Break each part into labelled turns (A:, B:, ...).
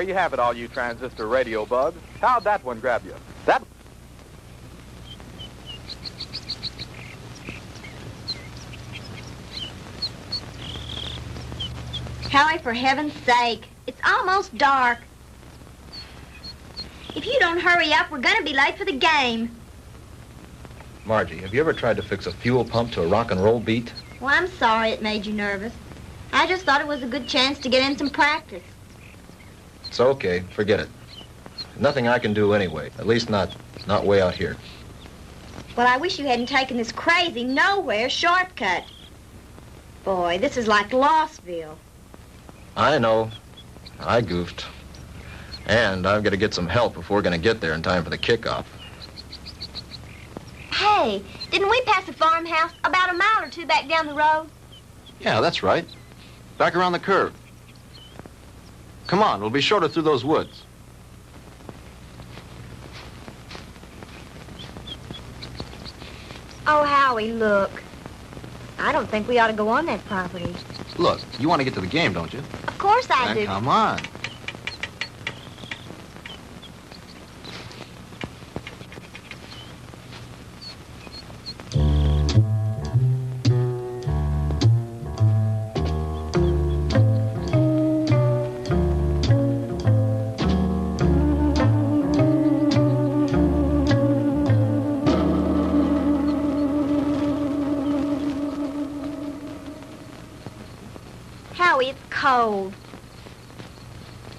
A: There you have it, all you transistor radio bugs. How'd that one grab you? That...
B: Howie, for heaven's sake, it's almost dark. If you don't hurry up, we're gonna be late for the game.
C: Margie, have you ever tried to fix a fuel pump to a rock and roll beat?
B: Well, I'm sorry it made you nervous. I just thought it was a good chance to get in some practice.
C: It's okay. Forget it. Nothing I can do anyway. At least not way out here.
B: Well, I wish you hadn't taken this crazy nowhere shortcut. Boy, this is like Lossville.
C: I know. I goofed. And I've got to get some help if we're going to get there in time for the kickoff.
B: Hey, didn't we pass a farmhouse about a mile or two back down the road?
D: Yeah, that's right. Back around the curve. Come on, we'll be shorter through those woods.
B: Oh, Howie, look. I don't think we ought to go on that property.
D: Look, you want to get to the game, don't you?
B: Of course I do.
D: Come on.
B: It's cold.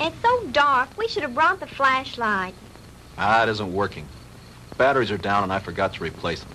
B: It's so dark, we should have brought the flashlight.
D: It isn't working. Batteries are down and I forgot to replace them.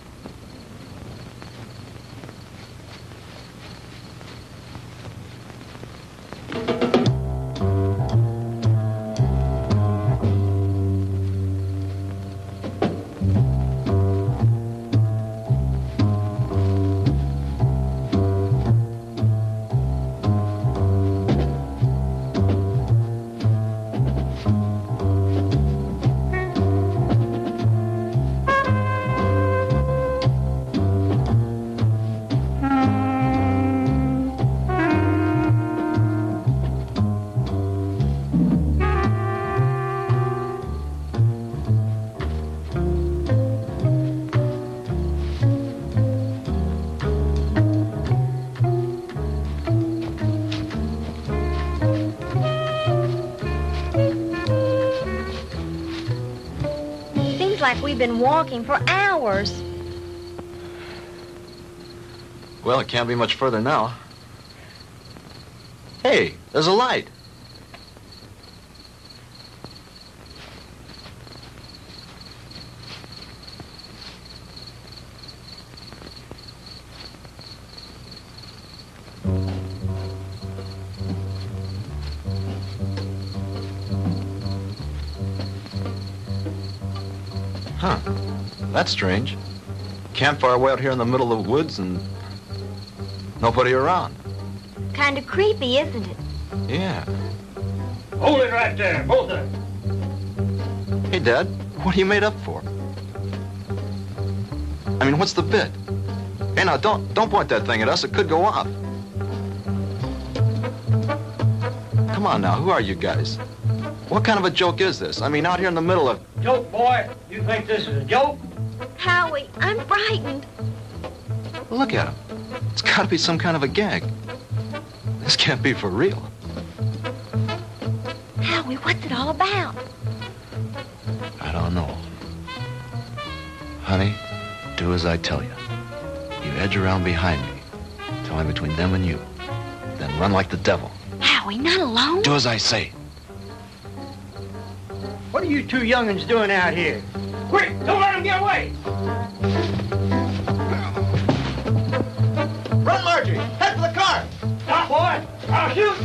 B: Like we've been walking for hours.
D: Well, it can't be much further now. Hey, there's a light. Huh. That's strange. Campfire way out here in the middle of the woods and nobody around.
B: Kind of creepy, isn't it?
D: Yeah.
E: Hold it right there, both of them.
D: Hey, Dad, what are you made up for? I mean, what's the bit? Hey, now, don't point that thing at us. It could go off. Come on now, who are you guys? What kind of a joke is this? I mean, out here in the middle of...
E: Joke, boy? You think this is a joke?
B: Howie, I'm frightened.
D: Look at him. It's got to be some kind of a gag. This can't be for real.
B: Howie, what's it all about?
D: I don't know. Honey, do as I tell you. You edge around behind me. Tell me between them and you. Then run like the devil.
B: Howie, not alone?
D: Do as I say.
E: What are you two young'uns doing out here? Quick, don't let them get away!
D: Run, Margie! Head for the car!
E: Stop, boy! I'll shoot!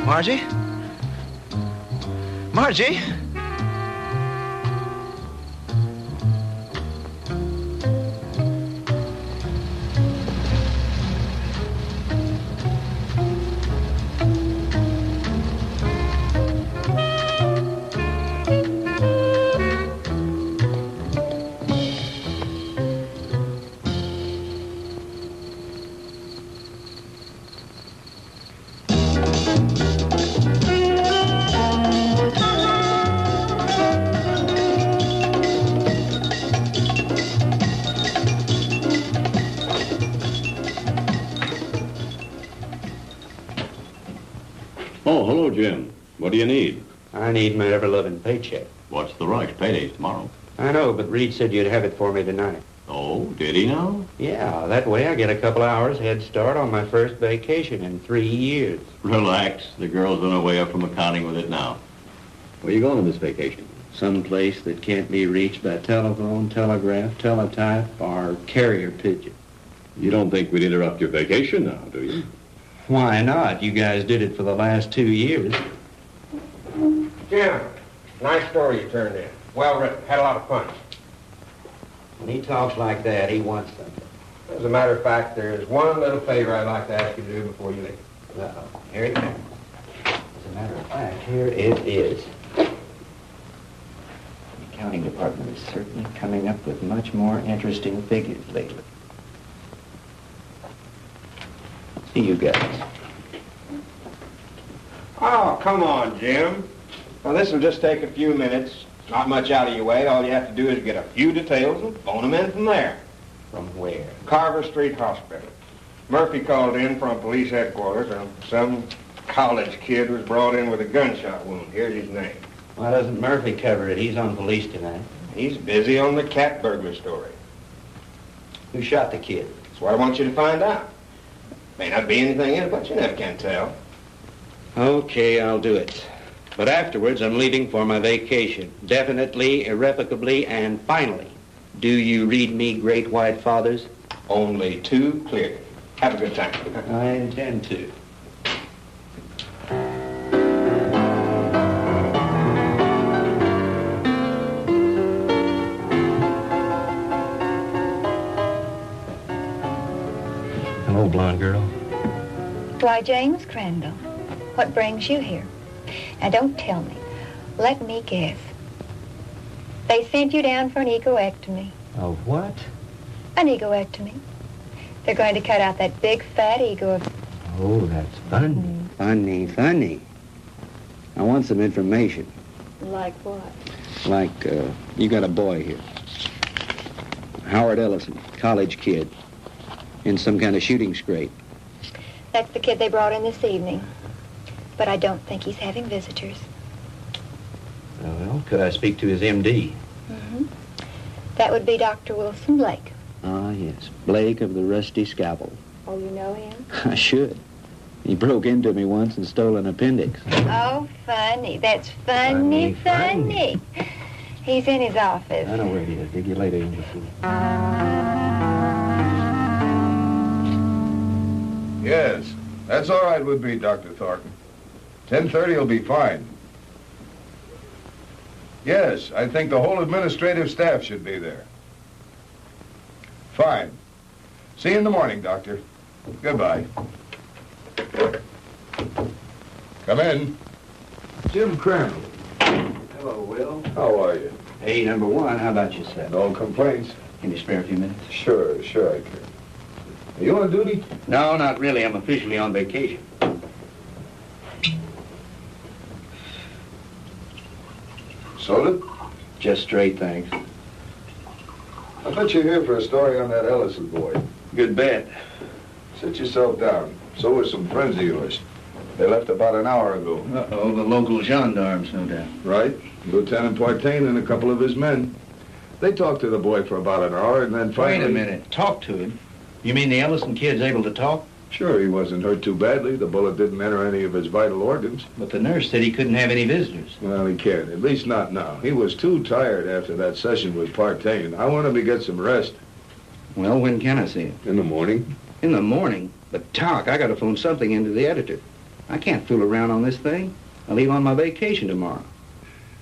D: Margie? Margie?
F: Oh, hello, Jim. What do you need?
E: I need my ever-loving paycheck.
F: What's the rush? Payday's tomorrow.
E: I know, but Reed said you'd have it for me tonight.
F: Oh, did he now?
E: Yeah, that way I get a couple hours head start on my first vacation in 3 years.
F: Relax. The girl's on her way up from accounting with it now. Where you going on this vacation?
E: Some place that can't be reached by telephone, telegraph, teletype, or carrier pigeon.
F: You don't think we'd interrupt your vacation now, do you?
E: Why not? You guys did it for the last 2 years.
G: Jim, nice story you turned in. Well written. Had a lot of fun.
E: When he talks like that, he wants something.
G: As a matter of fact, there's one little favor I'd like to ask you to do before you leave.
E: Uh-oh. Here it comes. As a matter of fact, here it is. The accounting department is certainly coming up with much more interesting figures lately. See you guys.
G: Oh, come on, Jim. Now, this will just take a few minutes. Not much out of your way. All you have to do is get a few details and phone them in from there.
E: From where?
G: Carver Street Hospital. Murphy called in from police headquarters, and some college kid was brought in with a gunshot wound. Here's his name.
E: Why doesn't Murphy cover it? He's on police tonight.
G: He's busy on the cat burglar story.
E: Who shot the kid?
G: That's what I want you to find out. May not be anything in it, but you never can tell.
E: Okay, I'll do it. But afterwards, I'm leaving for my vacation. Definitely, irrevocably, and finally. Do you read me, Great White Fathers?
G: Only too clear. Have a good time.
E: I intend to. Hello, blonde girl.
H: Why, James Crandall, what brings you here? Now, don't tell me. Let me guess. They sent you down for an egoectomy.
E: A what?
H: An egoectomy. They're going to cut out that big, fat ego of...
E: Oh, that's funny. Funny. I want some information.
H: Like what?
E: Like, you got a boy here. Howard Ellison, college kid. In some kind of shooting scrape.
H: That's the kid they brought in this evening. But I don't think he's having visitors.
E: Well, could I speak to his MD?
H: Mm-hmm. That would be Dr. Wilson Blake.
E: Ah, yes. Blake of the Rusty Scalpel.
H: Oh, you know him?
E: I should. He broke into me once and stole an appendix.
H: Oh, funny. That's funny. He's in his office.
E: I know where he is. Dig you later, Angel.
I: Yes, that's all right with me, Dr. Thornton. 10:30 will be fine. Yes, I think the whole administrative staff should be there. Fine. See you in the morning, Doctor. Goodbye. Come in. Jim Crandall.
E: Hello, Will.
I: How are you?
E: Hey, number one, how about yourself?
I: No complaints?
E: Can you spare a few minutes?
I: Sure I can. Are you on duty?
E: No, not really. I'm officially on vacation.
I: Soda?
E: Just straight, thanks.
I: I bet you're here for a story on that Ellison boy.
E: Good bet.
I: Sit yourself down. So were some friends of yours. They left about an hour ago.
E: Uh-oh, the local gendarmes, no doubt.
I: Right. Lieutenant Baton and a couple of his men. They talked to the boy for about an hour and then finally...
E: Wait a minute. Talk to him? You mean the Ellison kid's able to talk?
I: Sure, he wasn't hurt too badly. The bullet didn't enter any of his vital organs.
E: But the nurse said he couldn't have any visitors.
I: Well, he can't. At least not now. He was too tired after that session with Partain. I want him to get some rest.
E: Well, when can I see him?
I: In the morning.
E: In the morning? But, Talk, I got to phone something into the editor. I can't fool around on this thing. I leave on my vacation tomorrow.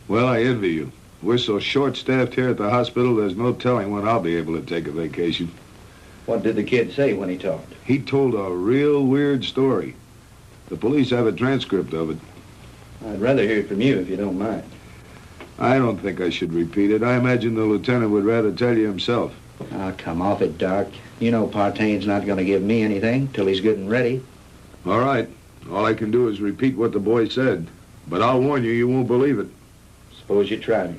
I: Well, I envy you. We're so short-staffed here at the hospital, there's no telling when I'll be able to take a vacation.
E: What did the kid say when he talked?
I: He told a real weird story. The police have a transcript of it.
E: I'd rather hear it from you if you don't mind.
I: I don't think I should repeat it. I imagine the lieutenant would rather tell you himself.
E: Oh, come off it, Doc. You know Partain's not going to give me anything till he's good and ready.
I: All right. All I can do is repeat what the boy said. But I'll warn you, you won't believe it.
E: Suppose you try me.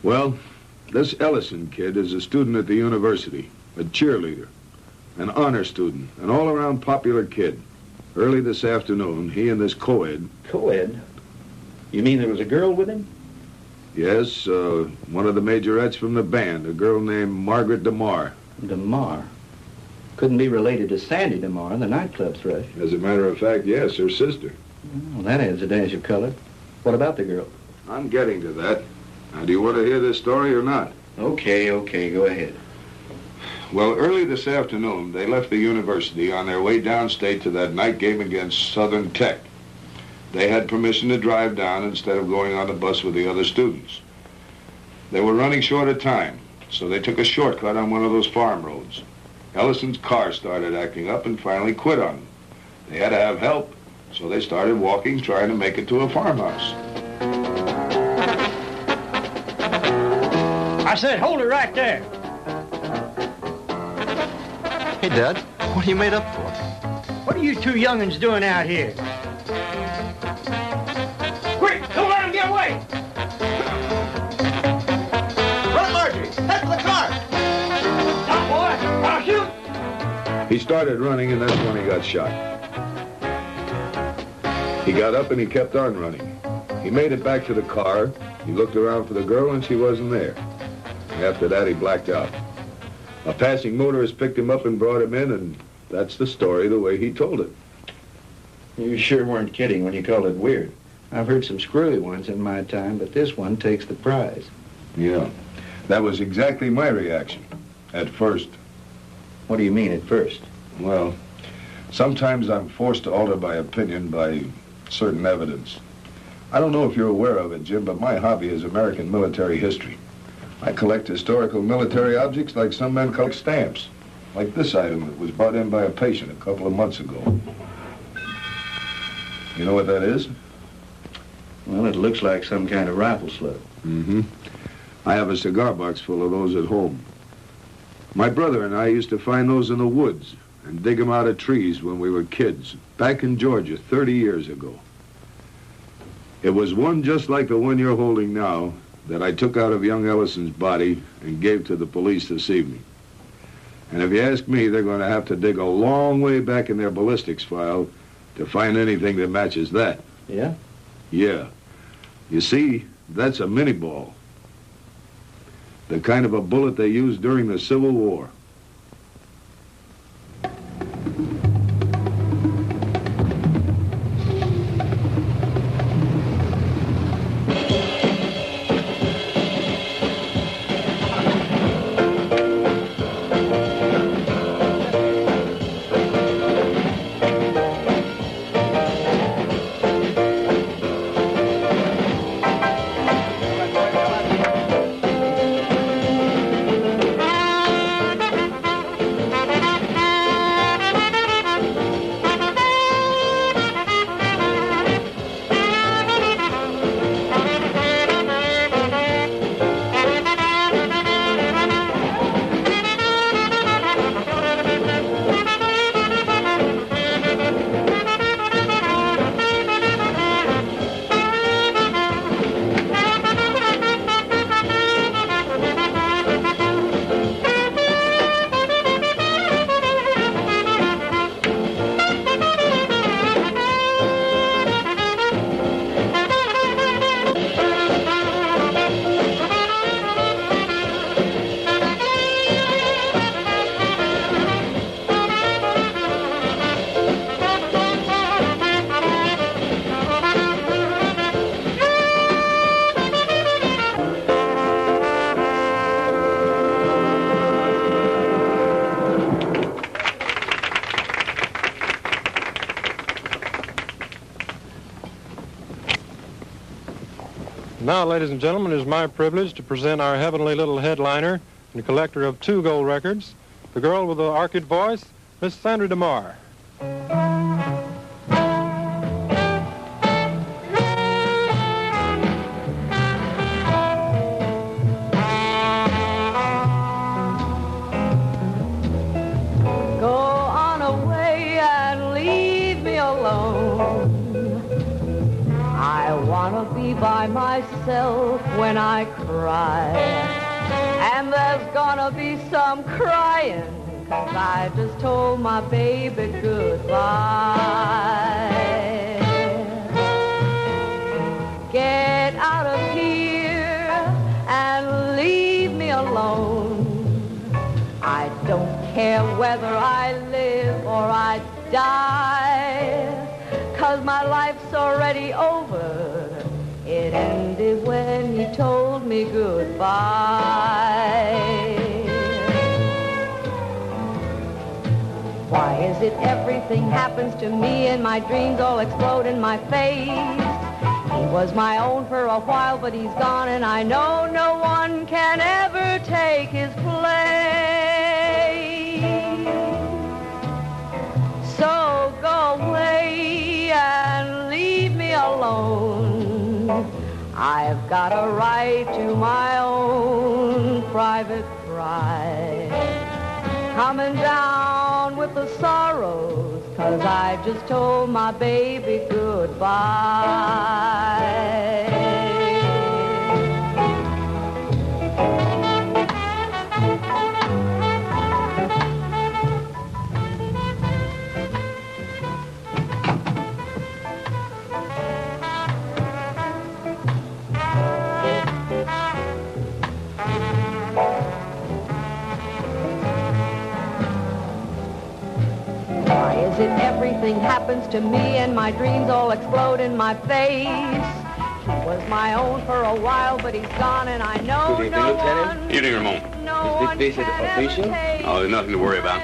I: Well, this Ellison kid is a student at the university, a cheerleader, an honor student, an all-around popular kid. Early this afternoon, he and this co-ed...
E: Co-ed? You mean there was a girl with him?
I: Yes, one of the majorettes from the band, a girl named Margaret DeMar.
E: DeMar? Couldn't be related to Sandy DeMar, the nightclub thrush.
I: As a matter of fact, yes, her sister.
E: Well, that adds a dash of color. What about the girl?
I: I'm getting to that. Now, do you want to hear this story or not?
E: Okay, go ahead.
I: Well, early this afternoon, they left the university on their way downstate to that night game against Southern Tech. They had permission to drive down instead of going on the bus with the other students. They were running short of time, so they took a shortcut on one of those farm roads. Ellison's car started acting up and finally quit on them. They had to have help, so they started walking, trying to make it to a farmhouse.
E: I said, hold it right there.
C: Hey, Dad, what are you made up for?
E: What are you two young'uns doing out here? Quick, don't let him get away!
D: Run, Marjorie! Head for the car!
E: Stop, boy! I'll shoot!
I: He started running, and that's when he got shot. He got up and he kept on running. He made it back to the car. He looked around for the girl, and she wasn't there. After that, he blacked out. A passing motorist picked him up and brought him in, and that's the story the way he told it.
E: You sure weren't kidding when you called it weird. I've heard some screwy ones in my time, but this one takes the prize.
I: Yeah, that was exactly my reaction, at first.
E: What do you mean, at first?
I: Well, sometimes I'm forced to alter my opinion by certain evidence. I don't know if you're aware of it, Jim, but my hobby is American military history. I collect historical military objects like some men collect stamps, like this item that was brought in by a patient a couple of months ago. You know what that is?
E: Well, it looks like some kind of rifle slug.
I: Mm-hmm. I have a cigar box full of those at home. My brother and I used to find those in the woods and dig them out of trees when we were kids, back in Georgia 30 years ago. It was one just like the one you're holding now that I took out of young Ellison's body and gave to the police this evening. And if you ask me, they're going to have to dig a long way back in their ballistics file to find anything that matches that.
E: Yeah?
I: Yeah. You see, that's a mini ball. The kind of a bullet they used during the Civil War.
J: Now, ladies and gentlemen, it is my privilege to present our heavenly little headliner and collector of 2 gold records, the girl with the orchid voice, Miss Sandra DeMar.
K: By myself when I cry, and there's gonna be some crying, 'cause I just told my baby goodbye. Get out of here and leave me alone. I don't care whether I live or I die, 'cause my life's already over. It ended when he told me goodbye. Why is it everything happens to me and my dreams all explode in my face? He was my own for a while, but he's gone, and I know no one can ever take his place. So go away and leave me alone. I've got a right to my own private cry. Coming down with the sorrows, 'cause I just told my baby goodbye. Everything happens to me and my dreams all explode in my face. He was my own for a while, but he's gone, and I know
L: Good evening,
K: no
L: Lieutenant.
K: one.
L: Evening, Ramon.
K: No
L: Is this visit official? Oh, there's nothing to worry about.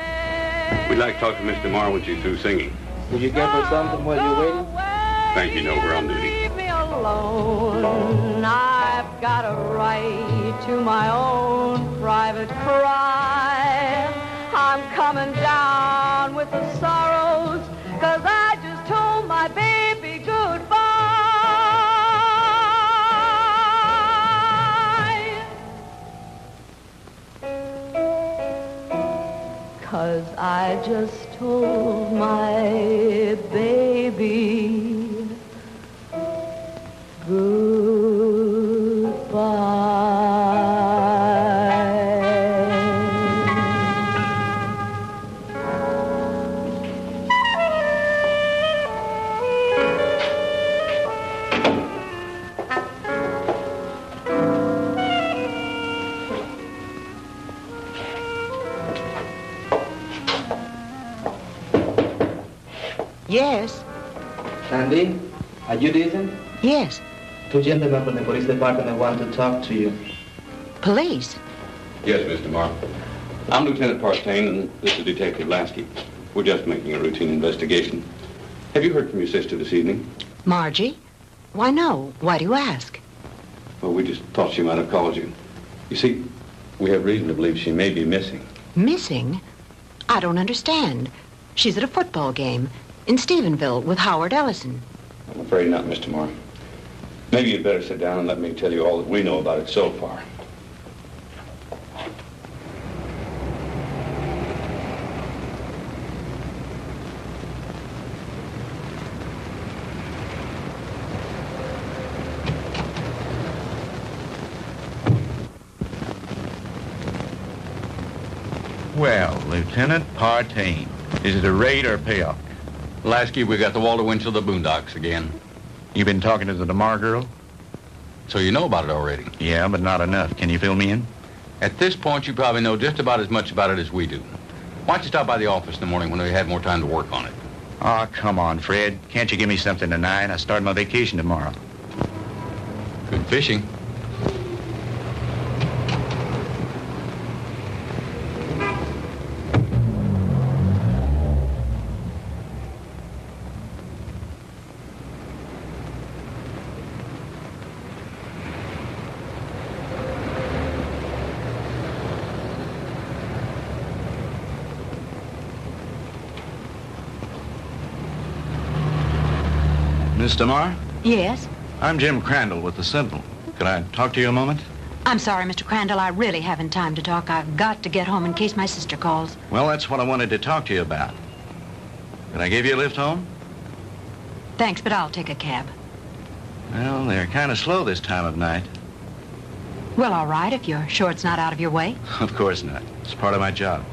L: We'd like to talk to Miss DeMar when she's through singing.
M: Would you give her something while you're waiting?
L: Thank you, no, we're on duty.
K: Leave me alone. I've got a right to my own private cry. I'm coming down with the sorrows, 'cause I just told my baby goodbye. 'Cause I just told my baby
B: Yes.
M: Sandy, are you decent?
B: Yes.
M: 2 gentlemen from the police department want to talk to you.
B: Police?
L: Yes, Miss DeMar. I'm Lieutenant Baton, and this is Detective Lasky. We're just making a routine investigation. Have you heard from your sister this evening?
B: Margie? Why, no. Why do you ask?
L: Well, we just thought she might have called you. You see, we have reason to believe she may be missing.
B: Missing? I don't understand. She's at a football game in Stephenville with Howard Ellison.
L: I'm afraid not, Miss DeMar. Maybe you'd better sit down and let me tell you all that we know about it so far.
N: Well, Lieutenant Baton, is it a raid or a payoff?
C: Lasky, we got the Walter Winchell of the Boondocks again.
N: You been talking to the DeMar girl?
C: So you know about it already?
N: Yeah, but not enough. Can you fill me in?
C: At this point, you probably know just about as much about it as we do. Why don't you stop by the office in the morning when we have more time to work on it?
N: Oh, come on, Fred. Can't you give me something tonight? I start my vacation tomorrow.
C: Good fishing.
N: Miss DeMar?
O: Yes?
N: I'm Jim Crandall with the Sentinel. Could I talk to you a moment?
O: I'm sorry, Mr. Crandall. I really haven't time to talk. I've got to get home in case my sister calls.
N: Well, that's what I wanted to talk to you about. Can I give you a lift home?
O: Thanks, but I'll take a cab.
N: Well, they're kind of slow this time of night.
O: Well, all right, if you're sure it's not out of your way.
N: Of course not. It's part of my job.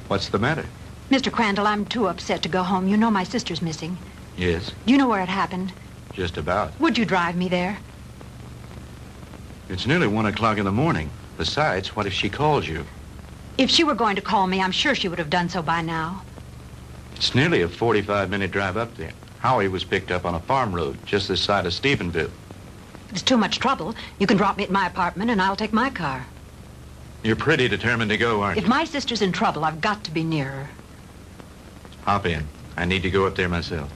N: What's the matter?
O: Mr. Crandall, I'm too upset to go home. You know my sister's missing.
N: Yes,
O: Do you know where it happened?
N: just about.
O: Would you drive me there?
N: It's nearly 1 o'clock in the morning. Besides, what if she calls you?
O: If she were going to call me, I'm sure she would have done so by now.
N: It's nearly a 45-minute drive up there. Howie was picked up on a farm road just this side of Stephenville.
O: If it's too much trouble, you can drop me at my apartment and I'll take my car.
N: You're pretty determined to go, aren't
O: If
N: you?
O: my sister's in trouble, I've got to be near her.
N: Hop in. I need to go up there myself.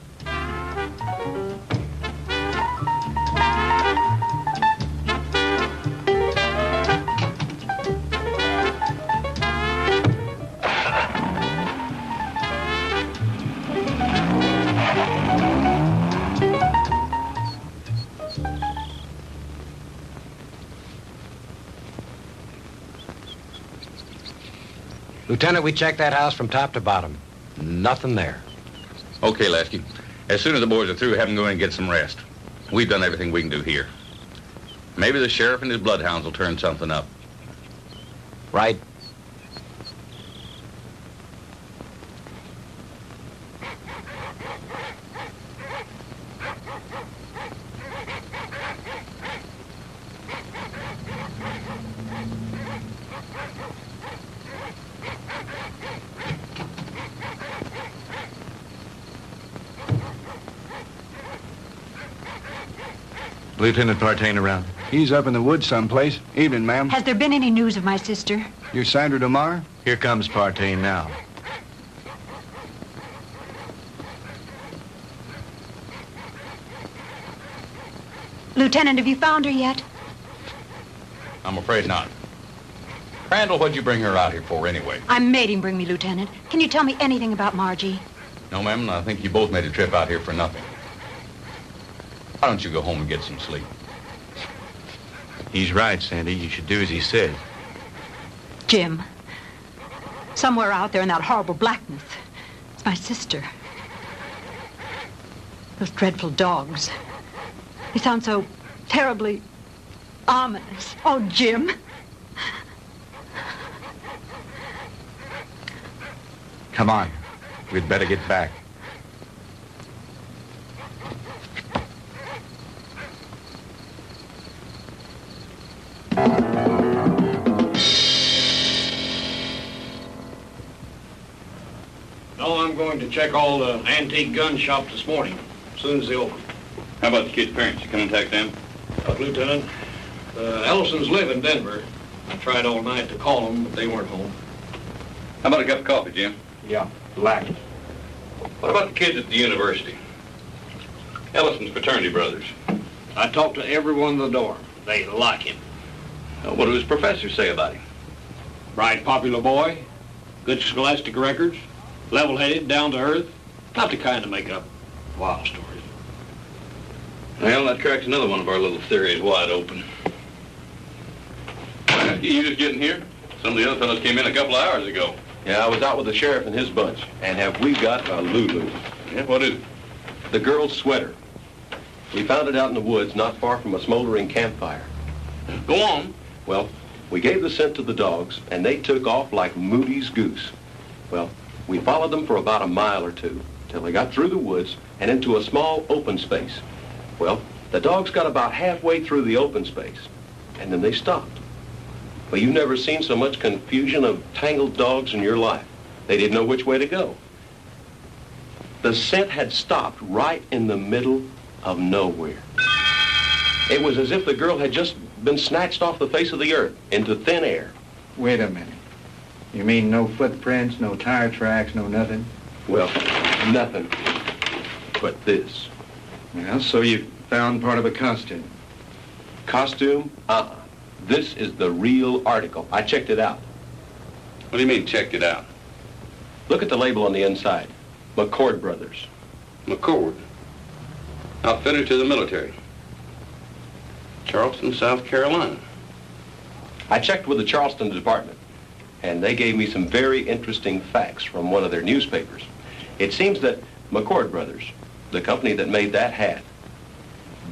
P: Lieutenant, we checked that house from top to bottom. Nothing there.
L: Okay, Lasky. As soon as the boys are through, have them go in and get some rest. We've done everything we can do here. Maybe the sheriff and his bloodhounds will turn something up.
P: Right.
N: Lieutenant Partain around.
I: He's up in the woods someplace. Evening, ma'am.
O: Has there been any news of my sister?
I: You're Sandra DeMar?
N: Here comes Partain now.
O: Lieutenant, have you found her yet?
L: I'm afraid not. Crandall, what'd you bring her out here for anyway?
O: I made him bring me, Lieutenant. Can you tell me anything about Margie?
L: No, ma'am, I think you both made a trip out here for nothing. Why don't you go home and get some sleep?
N: He's right, Sandy. You should do as he said.
O: Jim, somewhere out there in that horrible blackness, it's my sister. Those dreadful dogs. They sound so terribly ominous. Oh, Jim.
N: Come on. We'd better get back.
G: No, I'm going to check all the antique gun shops this morning, as soon as they open.
L: How about the kid's parents? You contact them?
G: Lieutenant, Ellisons live in Denver. I tried all night to call them, but they weren't home.
L: How about a cup of coffee, Jim?
G: Yeah, black.
L: What about the kids at the university? Ellison's fraternity brothers.
G: I talked to everyone in the dorm. They like him.
L: What do his professors say about him?
G: Bright, popular boy, good scholastic records, level-headed, down to earth. Not the kind to make up wild stories.
L: Well, that cracks another one of our little theories wide open. You just getting here? Some of the other fellows came in a couple of hours ago.
F: Yeah, I was out with the sheriff and his bunch. And have we got a Lulu?
L: Yeah, what is it?
F: The girl's sweater. We found it out in the woods not far from a smoldering campfire.
L: Go on.
F: Well, we gave the scent to the dogs, and they took off like Moody's goose. Well, we followed them for about a mile or two, till they got through the woods and into a small open space. Well, the dogs got about halfway through the open space, and then they stopped. Well, you've never seen so much confusion of tangled dogs in your life. They didn't know which way to go. The scent had stopped right in the middle of nowhere. It was as if the girl had just been snatched off the face of the earth into thin air.
M: Wait a minute. You mean no footprints, no tire tracks, no nothing?
F: Well, nothing but this.
M: Well, so you found part of a costume.
F: Costume? This is the real article. I checked it out.
L: What do you mean, checked it out?
F: Look at the label on the inside. McCord Brothers.
L: McCord? Outfitted to the military. Charleston, South Carolina.
F: I checked with the Charleston department, and they gave me some very interesting facts from one of their newspapers. It seems that McCord Brothers, the company that made that hat,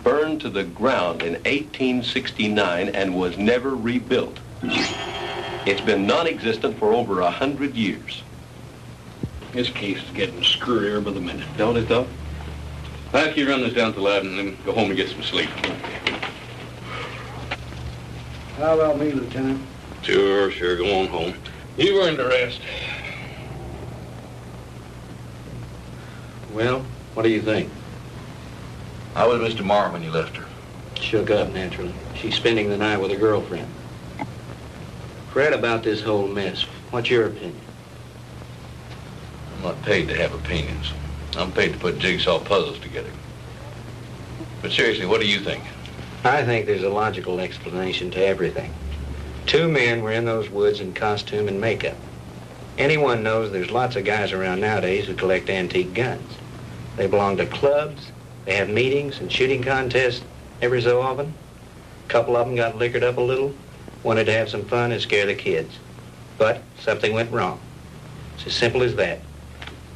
F: burned to the ground in 1869 and was never rebuilt. It's been non-existent for over 100 years.
L: This case is getting screwier by the minute, don't it, though? Why don't you run this down to the lab and then go home and get some sleep?
M: How about me, Lieutenant?
L: Sure, go on home. You've earned a rest.
N: Well, what do you think?
D: How was Miss DeMar when you left her?
N: Shook up, naturally. She's spending the night with a girlfriend. Fred, about this whole mess, what's your opinion?
D: I'm not paid to have opinions. I'm paid to put jigsaw puzzles together. But seriously, what do you think?
N: I think there's a logical explanation to everything. Two men were in those woods in costume and makeup. Anyone knows there's lots of guys around nowadays who collect antique guns. They belong to clubs, they have meetings and shooting contests every so often. A couple of them got liquored up a little, wanted to have some fun and scare the kids. But something went wrong. It's as simple as that.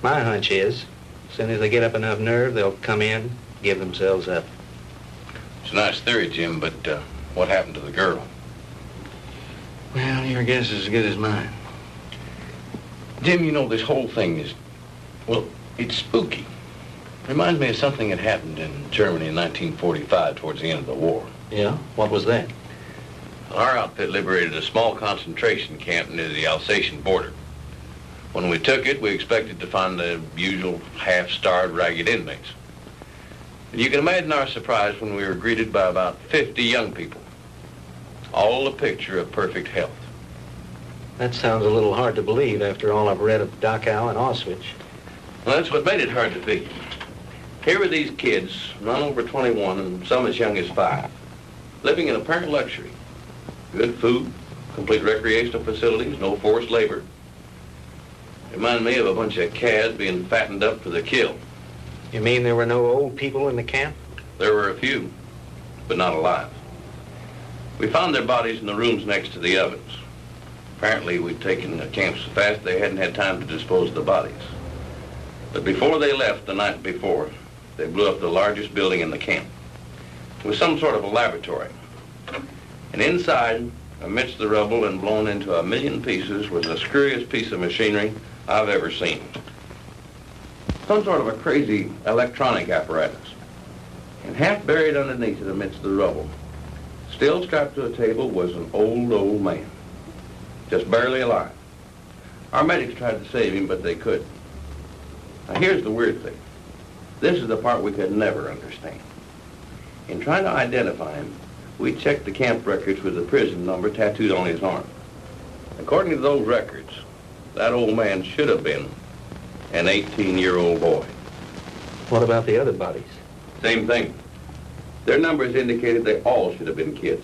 N: My hunch is, as soon as they get up enough nerve, they'll come in, give themselves up.
D: It's a nice theory, Jim, but what happened to the girl?
N: Well, your guess is as good as mine.
D: Jim, you know, this whole thing is, well, it's spooky. Reminds me of something that happened in Germany in 1945 towards the end of the war.
N: Yeah? What was that?
D: Our outfit liberated a small concentration camp near the Alsatian border. When we took it, we expected to find the usual half-starved, ragged inmates. And you can imagine our surprise when we were greeted by about 50 young people, all a picture of perfect health.
N: That sounds a little hard to believe after all I've read of Dachau and Auschwitz.
D: Well, that's what made it hard to figure. Here were these kids, none over 21 and some as young as 5, living in apparent luxury. Good food, complete recreational facilities, no forced labor. Reminded me of a bunch of calves being fattened up for the kill.
N: You mean there were no old people in the camp?
D: There were a few, but not alive. We found their bodies in the rooms next to the ovens. Apparently, we'd taken the camp so fast they hadn't had time to dispose of the bodies. But before they left the night before, they blew up the largest building in the camp. It was some sort of a laboratory. And inside, amidst the rubble and blown into 1,000,000 pieces, was the screwiest piece of machinery I've ever seen. Some sort of a crazy electronic apparatus. And half buried underneath it amidst the rubble, still strapped to a table, was an old man. Just barely alive. Our medics tried to save him, but they couldn't. Now here's the weird thing. This is the part we could never understand. In trying to identify him, we checked the camp records with the prison number tattooed on his arm. According to those records, that old man should have been an 18-year-old boy.
N: What about the other bodies?
D: Same thing. Their numbers indicated they all should have been kids.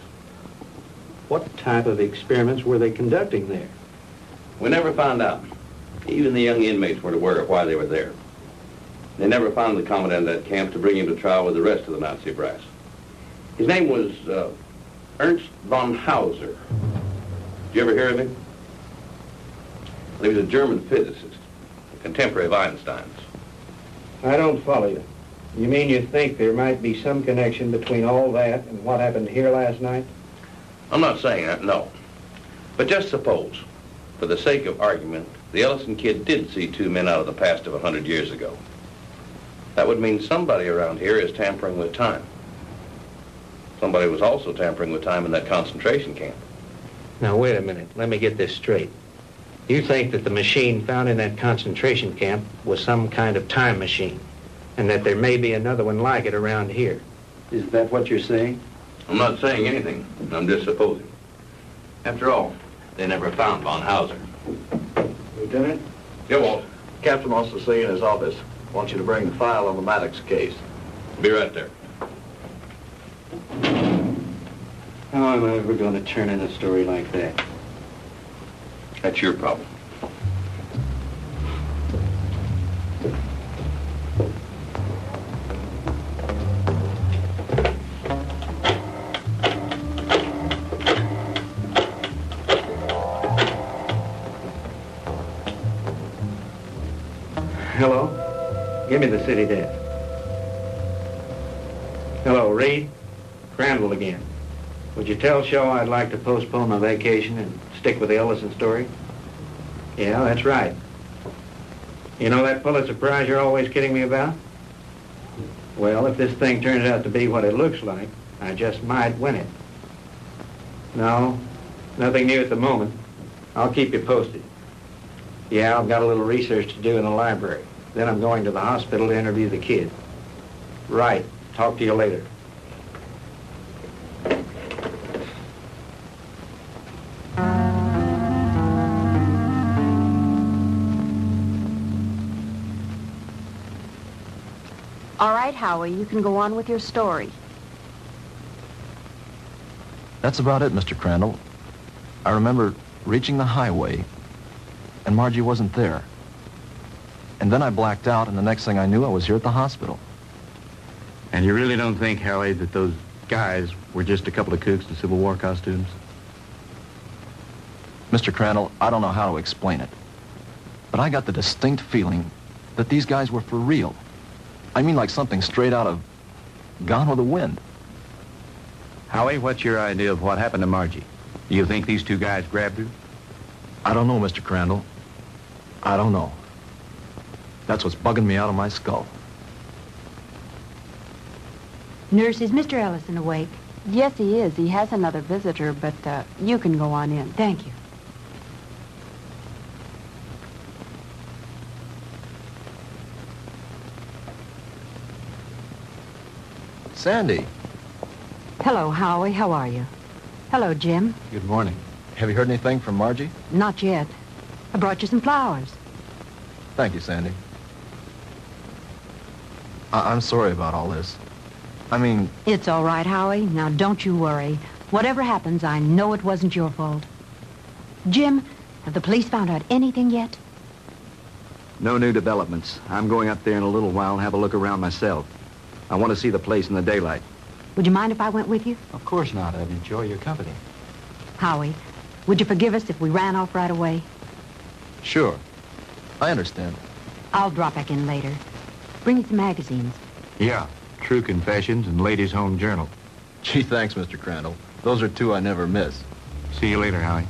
N: What type of experiments were they conducting there?
D: We never found out. Even the young inmates weren't aware of why they were there. They never found the commandant of that camp to bring him to trial with the rest of the Nazi brass. His name was Ernst von Hauser. Did you ever hear of him? Well, he was a German physicist, a contemporary of Einstein's.
M: I don't follow you. You mean you think there might be some connection between all that and what happened here last night?
D: I'm not saying that, no. But just suppose, for the sake of argument, the Ellison kid did see two men out of the past of 100 years ago. That would mean somebody around here is tampering with time. Somebody was also tampering with time in that concentration camp.
N: Now, wait a minute. Let me get this straight. You think that the machine found in that concentration camp was some kind of time machine, and that there may be another one like it around here.
M: Is that what you're saying?
D: I'm not saying anything. I'm just supposing. After all, they never found von Hauser.
M: Lieutenant?
D: Yeah, Walt.
Q: Captain wants to see you in his office. Wants you to bring the file on the Maddox case.
D: Be right there.
N: How am I ever going to turn in a story like that?
D: That's your problem.
M: Hello? Give me the city desk. Hello, Reed? Crandall again. Would you tell Shaw I'd like to postpone my vacation and stick with the Ellison story? Yeah, that's right. You know that Pulitzer Prize you're always kidding me about? Well, if this thing turns out to be what it looks like, I just might win it. No, nothing new at the moment. I'll keep you posted. Yeah, I've got a little research to do in the library. Then I'm going to the hospital to interview the kid. Right. Talk to you later.
R: All right, Howie, you can go on with your story.
C: That's about it, Mr. Crandall. I remember reaching the highway, and Margie wasn't there. And then I blacked out, and the next thing I knew, I was here at the hospital.
M: And you really don't think, Howie, that those guys were just a couple of kooks in Civil War costumes?
C: Mr. Crandall, I don't know how to explain it, but I got the distinct feeling that these guys were for real. I mean, like something straight out of Gone with the Wind.
M: Howie, what's your idea of what happened to Margie? Do you think these two guys grabbed her?
C: I don't know, Mr. Crandall. I don't know. That's what's bugging me out of my skull.
O: Nurse, is Mr. Ellison awake?
R: Yes, he is. He has another visitor, but you can go on in.
O: Thank you.
C: Sandy.
O: Hello, Howie. How are you? Hello, Jim.
C: Good morning. Have you heard anything from Margie?
O: Not yet. I brought you some flowers.
C: Thank you, Sandy. I'm sorry about all this. I mean...
O: It's all right, Howie. Now, don't you worry. Whatever happens, I know it wasn't your fault. Jim, have the police found out anything yet?
Q: No new developments. I'm going up there in a little while and have a look around myself. I want to see the place in the daylight.
O: Would you mind if I went with you?
Q: Of course not. I'd enjoy your company.
O: Howie, would you forgive us if we ran off right away?
C: Sure. I understand.
O: I'll drop back in later. Bring me some magazines.
M: Yeah. True Confessions and Ladies' Home Journal.
C: Gee, thanks, Mr. Crandall. Those are two I never miss.
M: See you later, Howie.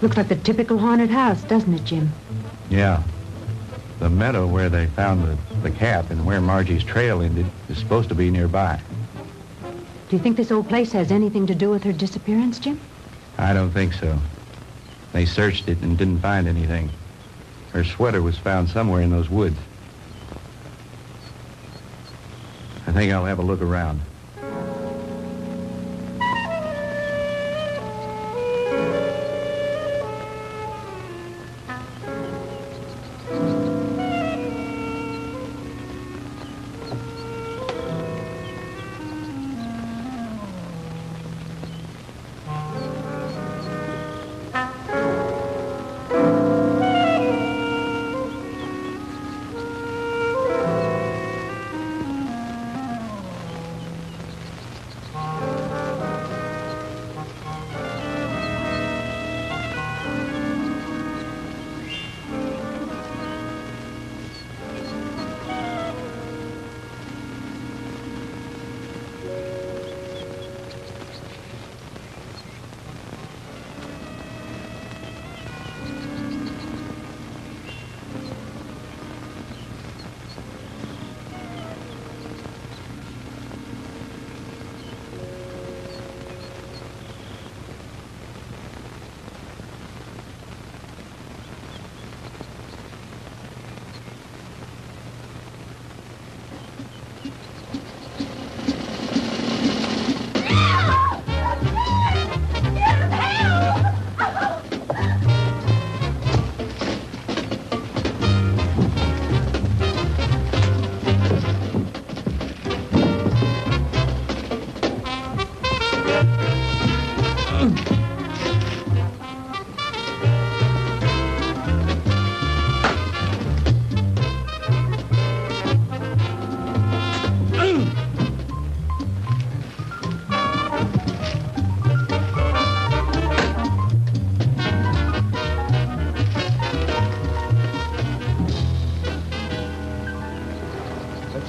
O: Looks like the typical haunted house, doesn't it, Jim?
M: Yeah. The meadow where they found the cap and where Margie's trail ended is supposed to be nearby.
O: Do you think this old place has anything to do with her disappearance, Jim?
M: I don't think so. They searched it and didn't find anything. Her sweater was found somewhere in those woods.
Q: think I'll have a look around.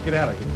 M: Get out of here.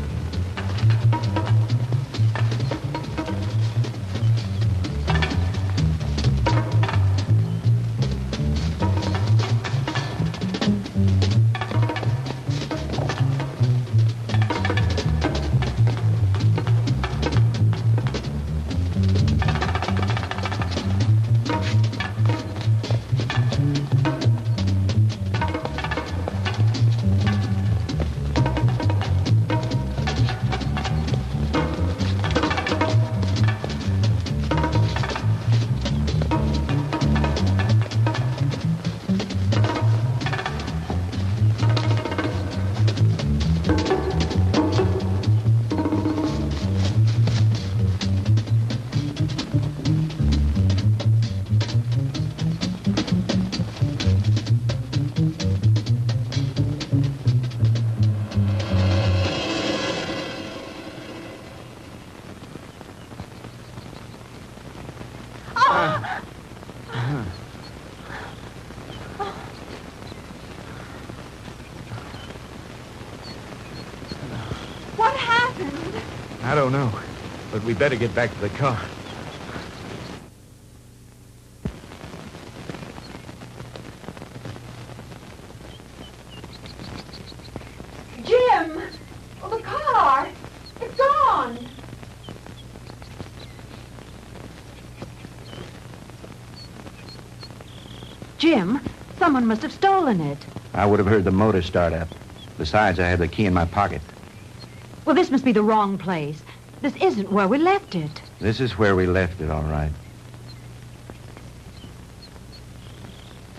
O: What happened?
Q: I don't know, but we better get back to the car.
O: Jim! Oh, the car! It's gone! Jim, someone must have stolen it.
Q: I would have heard the motor start up. Besides, I have the key in my pocket.
O: Well, this must be the wrong place. This isn't where we left it.
Q: This is where we left it, all right.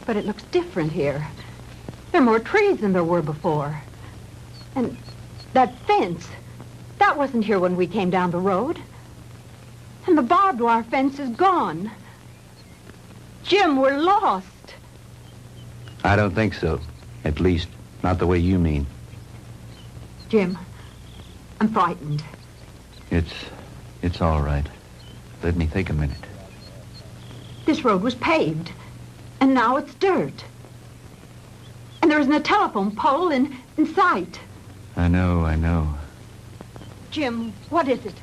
O: But it looks different here. There are more trees than there were before. And that fence, that wasn't here when we came down the road. And the barbed wire fence is gone. Jim, we're lost.
Q: I don't think so. At least, not the way you mean.
O: Jim, I'm frightened.
Q: It's all right. Let me think a minute.
O: This road was paved, and now it's dirt. And there isn't a telephone pole in sight.
Q: I know.
O: Jim, what is it?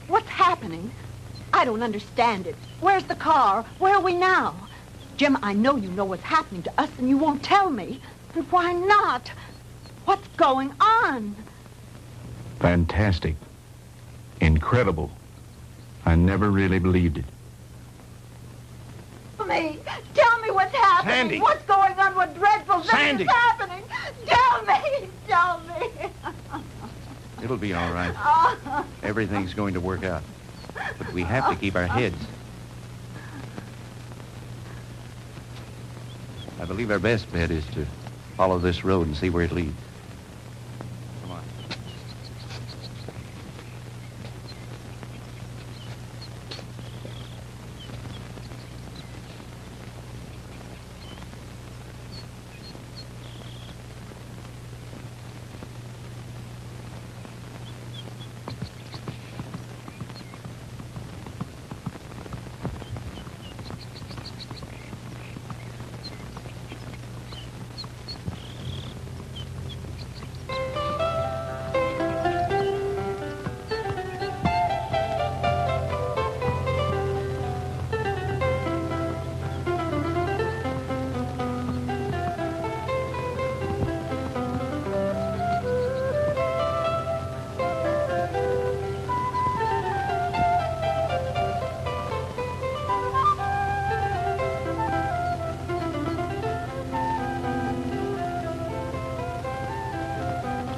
O: What's happening? I don't understand it. Where's the car? Where are we now? Jim, I know you know what's happening to us, and you won't tell me. And why not? What's going on?
Q: Fantastic. Incredible. I never really believed it.
O: Me, tell me what's happening.
Q: Sandy.
O: What's going on? What dreadful thing
Q: Sandy.
O: is happening? Tell me.
E: It'll be all right. Everything's going to work out. But we have to keep our heads. I believe our best bet is to follow this road and see where it leads. Come on.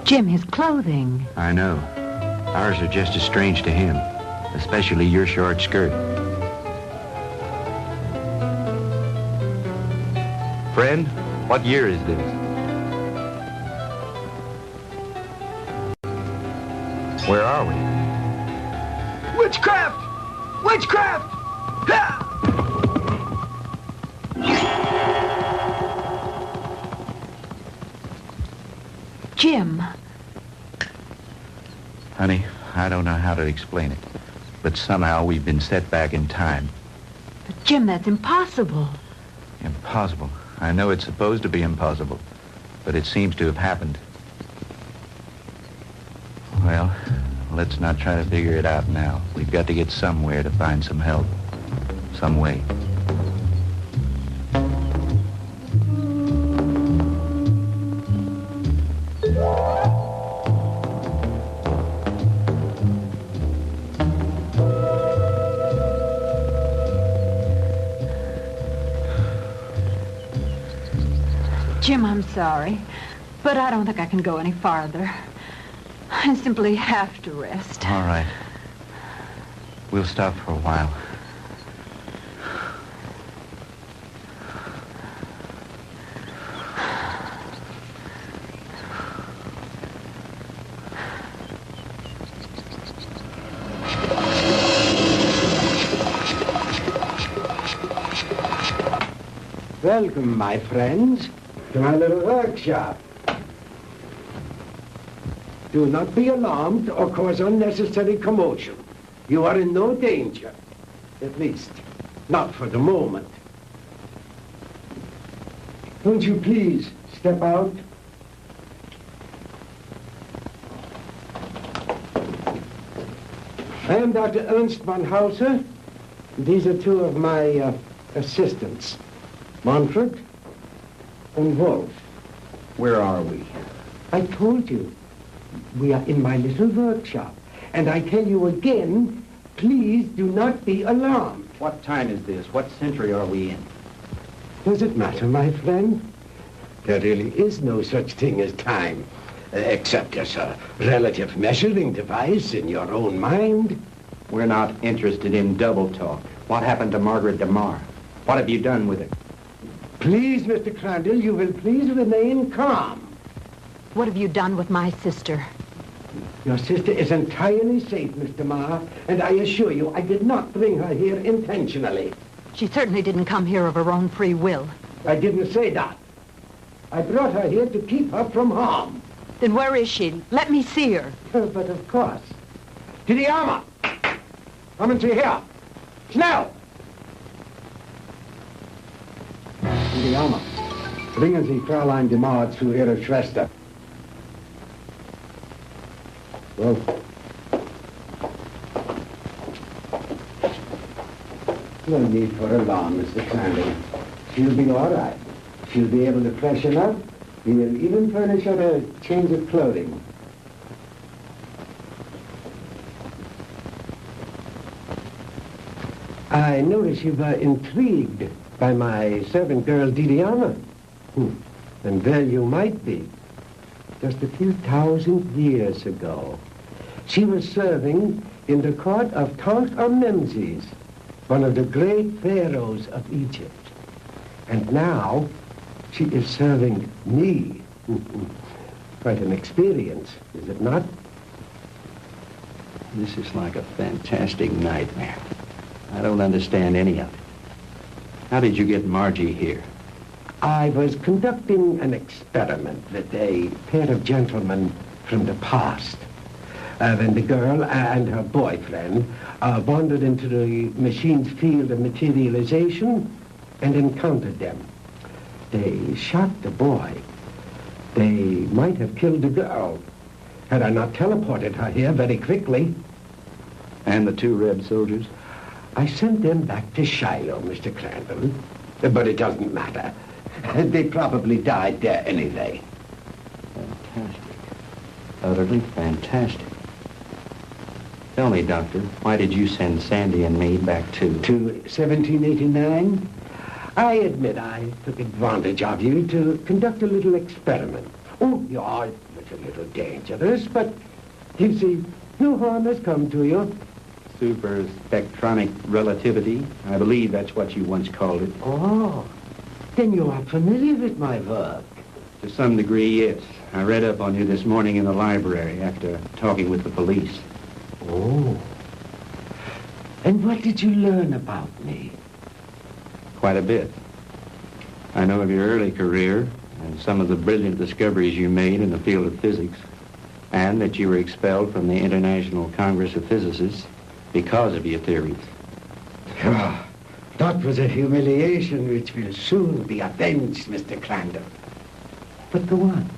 O: Jim, his clothing.
E: I know. Ours are just as strange to him, especially your short skirt. Friend, what year is this? Where are we?
S: Witchcraft! Witchcraft! Ha!
O: Jim.
E: Honey, I don't know how to explain it, but somehow we've been set back in time.
O: But Jim, that's impossible.
E: Impossible. I know it's supposed to be impossible, but it seems to have happened. Well, let's not try to figure it out now. We've got to get somewhere to find some help. Some way.
O: Jim, I'm sorry, but I don't think I can go any farther. I simply have to rest.
E: All right. We'll stop for a while.
T: Welcome, my friends, to my little workshop. Do not be alarmed or cause unnecessary commotion. You are in no danger. At least, not for the moment. Won't you please step out? I am Dr. Ernst von Hauser. These are two of my assistants, Manfred and Wolf.
M: Where are we?
T: I told you. We are in my little workshop. And I tell you again, please do not be alarmed.
M: What time is this? What century are we in?
T: Does it matter, my friend? There really is no such thing as time, except as a relative measuring device in your own mind.
M: We're not interested in double talk. What happened to Margaret DeMar? What have you done with her?
T: Please, Mr. Crandall, you will please remain calm.
O: What have you done with my sister?
T: Your sister is entirely safe, Mr. Marr, and I assure you I did not bring her here intentionally.
O: She certainly didn't come here of her own free will.
T: I didn't say that. I brought her here to keep her from harm.
O: Then where is she? Let me see her.
T: But of course. To the armor! Kommen Sie her! Schnell! To the armor. Bringen Sie Fräulein DeMar zu ihrer Schwester. Well, no need for alarm, Mr. Crandall. She'll be all right. She'll be able to freshen up. We'll even furnish her a change of clothing. I notice you were intrigued by my servant girl, Didiana. And well you might be. Just a few thousand years ago, She was serving in the court of Tutankhamun, one of the great pharaohs of Egypt. And now she is serving me. Quite an experience, is it not?
E: This is like a fantastic nightmare. I don't understand any of it. How did you get Margie here?
T: I was conducting an experiment with a pair of gentlemen from the past. When the girl and her boyfriend wandered into the machine's field of materialization and encountered them. They shot the boy. They might have killed the girl had I not teleported her here very quickly.
E: And the two Red soldiers?
T: I sent them back to Shiloh, Mr. Crandall. But it doesn't matter. They probably died there anyway.
E: Fantastic. Utterly fantastic. Tell me, Doctor, why did you send Sandy and me back to
T: 1789? I admit I took advantage of you to conduct a little experiment. Oh, yeah, it was a little dangerous, but you see, no harm has come to you.
E: Superspectronic relativity? I believe that's what you once called it.
T: Oh, then you are familiar with my work.
E: To some degree, yes. I read up on you this morning in the library after talking with the police.
T: Oh. And what did you learn about me?
E: Quite a bit. I know of your early career and some of the brilliant discoveries you made in the field of physics, and that you were expelled from the International Congress of Physicists because of your theories.
T: That was a humiliation which will soon be avenged, Mr. Crandall. But go on.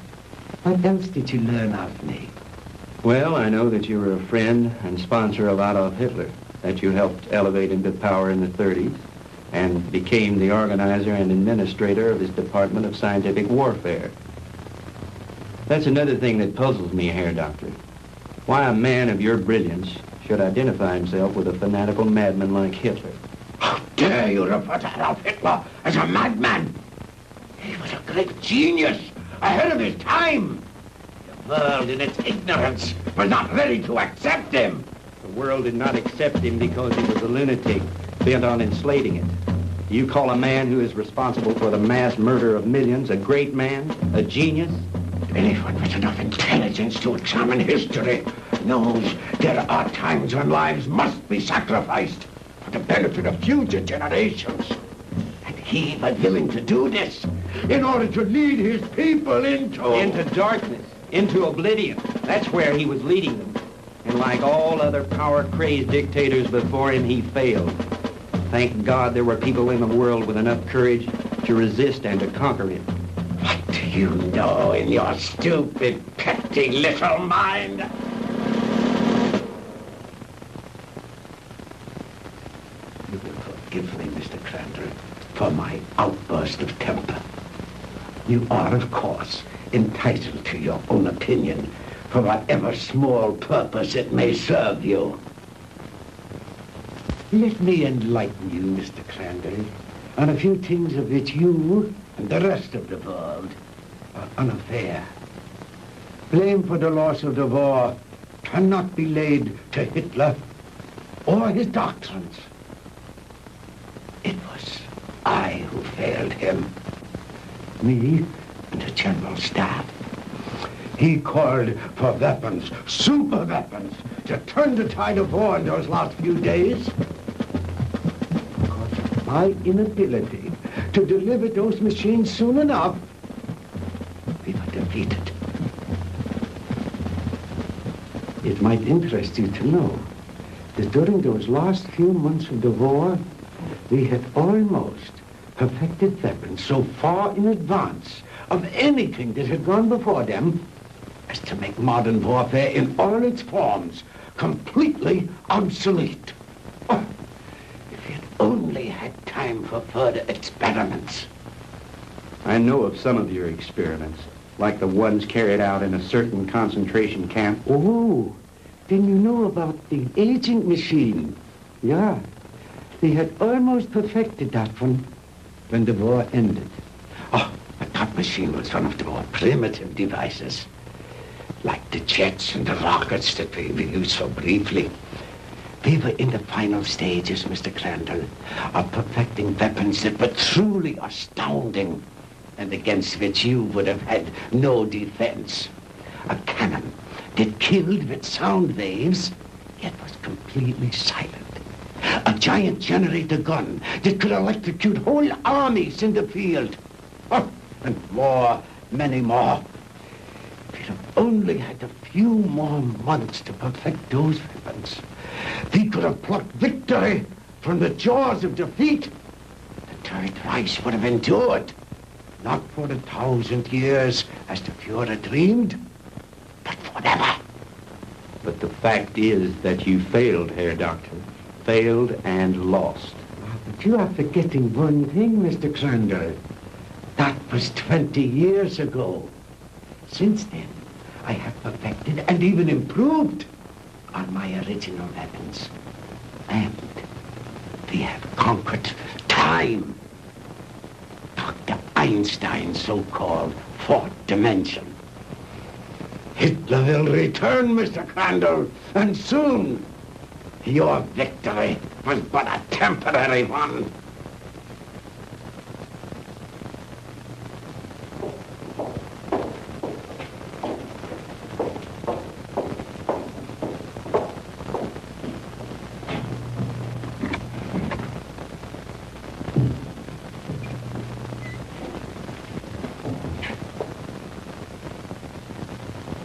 T: What else did you learn of me?
E: Well, I know that you were a friend and sponsor of Adolf Hitler, that you helped elevate him to power in the 30s, and became the organizer and administrator of his Department of Scientific Warfare. That's another thing that puzzles me here, Doctor. Why a man of your brilliance should identify himself with a fanatical madman like Hitler.
T: How dare you refer to Adolf Hitler as a madman? He was a great genius, ahead of his time. The world in its ignorance was not ready to accept him.
E: The world did not accept him because he was a lunatic, bent on enslaving it. You call a man who is responsible for the mass murder of millions a great man, a genius?
T: Anyone with enough intelligence to examine history knows there are times when lives must be sacrificed for the benefit of future generations. And he was willing to do this in order to lead his people into
E: darkness, into oblivion. That's where he was leading them. And like all other power-crazed dictators before him, he failed. Thank God there were people in the world with enough courage to resist and to conquer him.
T: What do you know in your stupid, petty little mind? You will forgive me, Mr. Crandall, for my outburst of temper. You are, of course, entitled to your own opinion, for whatever small purpose it may serve you. Let me enlighten you, Mr. Crandall, on a few things of which you and the rest of the world are unaware. Blame for the loss of the war cannot be laid to Hitler or his doctrines. It was I who failed him. Me and the General Staff. He called for weapons, super weapons, to turn the tide of war in those last few days. Because of my inability to deliver those machines soon enough, we were defeated. It might interest you to know that during those last few months of the war, we had almost perfected weapons so far in advance of anything that had gone before them as to make modern warfare in all its forms completely obsolete. Oh, if we had only had time for further experiments.
E: I know of some of your experiments, like the ones carried out in a certain concentration camp.
T: Oh, then you know about the aging machine. Yeah, they had almost perfected that one when the war ended. Oh, but that machine was one of the more primitive devices. like the jets and the rockets that we used so briefly. We were in the final stages, Mr. Crandall, of perfecting weapons that were truly astounding and against which you would have had no defense. A cannon that killed with sound waves, yet was completely silent. A giant generator gun that could electrocute whole armies in the field. Oh, and more, many more. We'd have only had a few more months to perfect those weapons. We could have plucked victory from the jaws of defeat. The Third Reich would have endured, not for 1,000 years, as the Fuhrer dreamed, but forever.
E: But the fact is that you failed, Herr Doctor. Failed and lost.
T: But you are forgetting one thing, Mr. Crandall. That was 20 years ago. Since then, I have perfected and even improved on my original weapons. And we have conquered time. Dr. Einstein's so-called fourth dimension. Hitler will return, Mr. Crandall, and soon. Your victory was but a temporary one.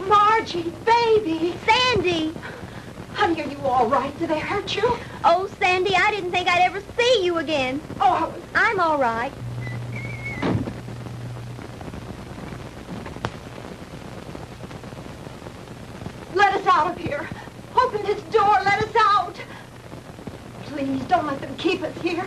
O: Margie, baby!
B: Sandy!
O: Honey, are you all right? Did they hurt you?
B: Oh, Sandy, I didn't think I'd ever see you again.
O: Oh,
B: I'm all right.
O: let us out of here. Open this door, let us out. Please, don't let them keep us here.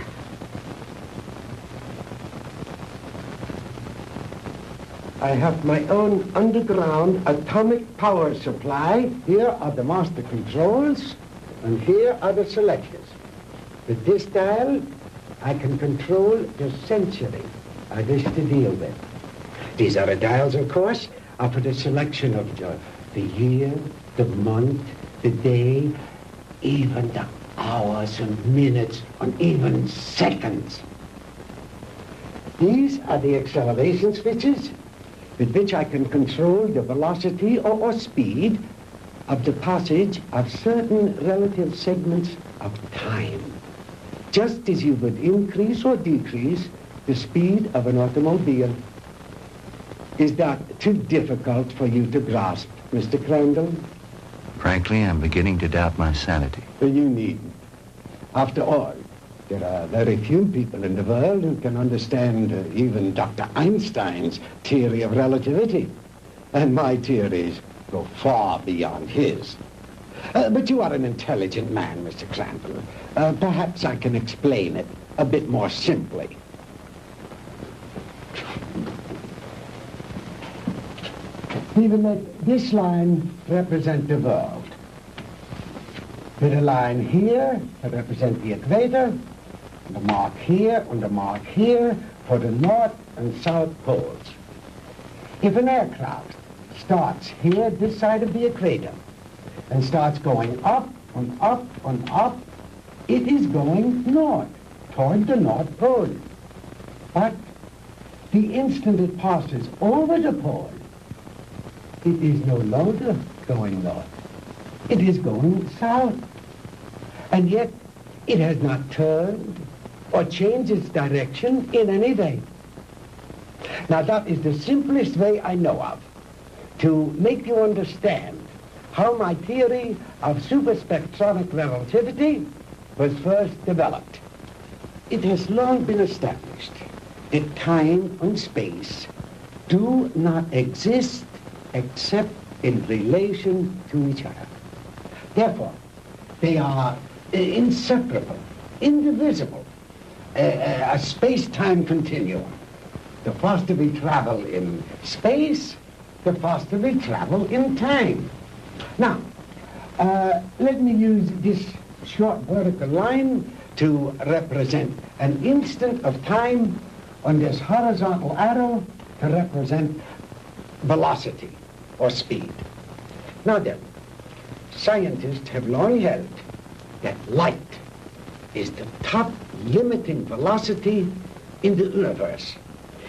T: I have my own underground atomic power supply. Here are the master controls, and here are the selectors. With this dial, I can control the century I wish to deal with. These other dials, of course, are for the selection of the year, the month, the day, even the hours and minutes, and even seconds. These are the acceleration switches with which I can control the velocity or speed of the passage of certain relative segments of time, just as you would increase or decrease the speed of an automobile. Is that too difficult for you to grasp, Mr. Crandall?
Q: Frankly, I'm beginning to doubt my sanity.
T: You needn't. After all, there are very few people in the world who can understand even Dr. Einstein's theory of relativity. And my theories go far beyond his. But you are an intelligent man, Mr. Crandall. Perhaps I can explain it a bit more simply. We will let this line represent the world, with a line here to represent the equator, and a mark here and a mark here for the north and south poles. If an aircraft starts here, this side of the equator, and starts going up and up and up, it is going north, toward the North Pole. But the instant it passes over the pole, it is no longer going north. It is going south. And yet, it has not turned or changed its direction in any way. Now, that is the simplest way I know of to make you understand how my theory of superspectronic relativity was first developed. It has long been established that time and space do not exist except in relation to each other. Therefore, they are inseparable, indivisible, a space-time continuum. The faster we travel in space, the faster we travel in time. Now, let me use this short vertical line to represent an instant of time, on this horizontal arrow to represent velocity or speed. Now then, scientists have long held that light is the top limiting velocity in the universe.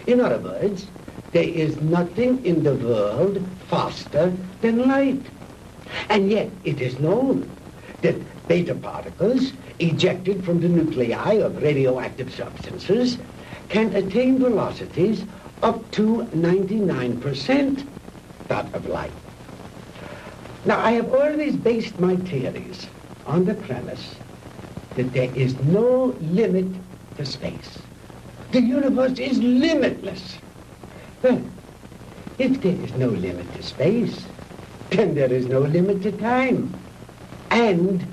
T: In other words, there is nothing in the world faster than light. And yet it is known that beta particles ejected from the nuclei of radioactive substances can attain velocities up to 99% that of light. Now, I have always based my theories on the premise that there is no limit to space. The universe is limitless. Well, if there is no limit to space, then there is no limit to time, and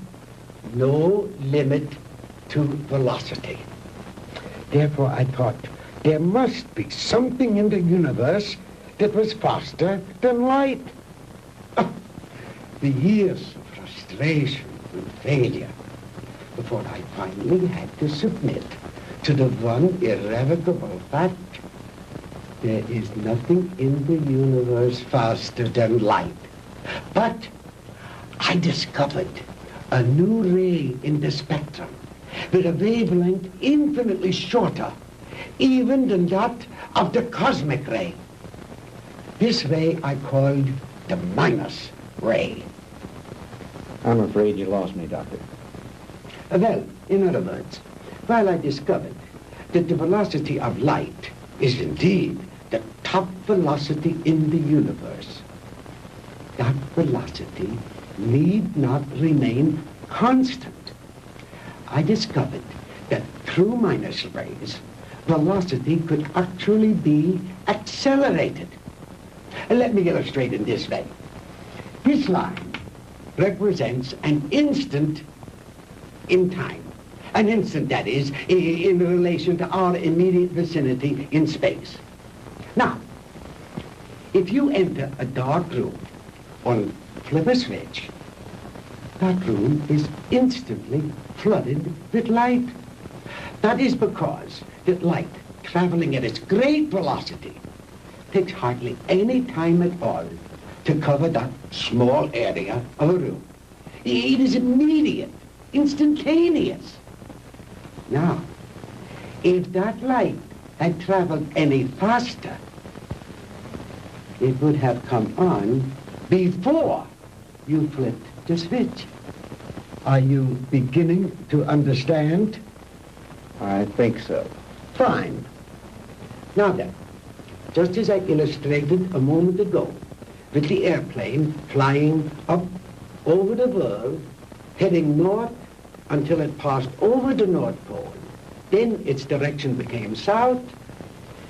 T: no limit to velocity. Therefore, I thought there must be something in the universe that was faster than light. Oh, the years of frustration and failure before I finally had to submit to the one irrevocable fact: there is nothing in the universe faster than light. But I discovered a new ray in the spectrum with a wavelength infinitely shorter even than that of the cosmic ray. This ray I called the minus ray.
M: I'm afraid you lost me, Doctor.
T: Well, in other words, while I discovered that the velocity of light is indeed the top velocity in the universe, that velocity need not remain constant. I discovered that through minus rays, velocity could actually be accelerated. Let me illustrate in this way. This line represents an instant in time. An instant, that is, in relation to our immediate vicinity in space. Now, if you enter a dark room or flip a switch, that room is instantly flooded with light. That is because that light, traveling at its great velocity, takes hardly any time at all to cover that small area of a room. It is immediate, instantaneous. Now, if that light had traveled any faster, it would have come on before you flipped the switch. Are you beginning to understand?
M: I think so.
T: Fine. Now then, just as I illustrated a moment ago, with the airplane flying up over the world, heading north until it passed over the North Pole, then its direction became south.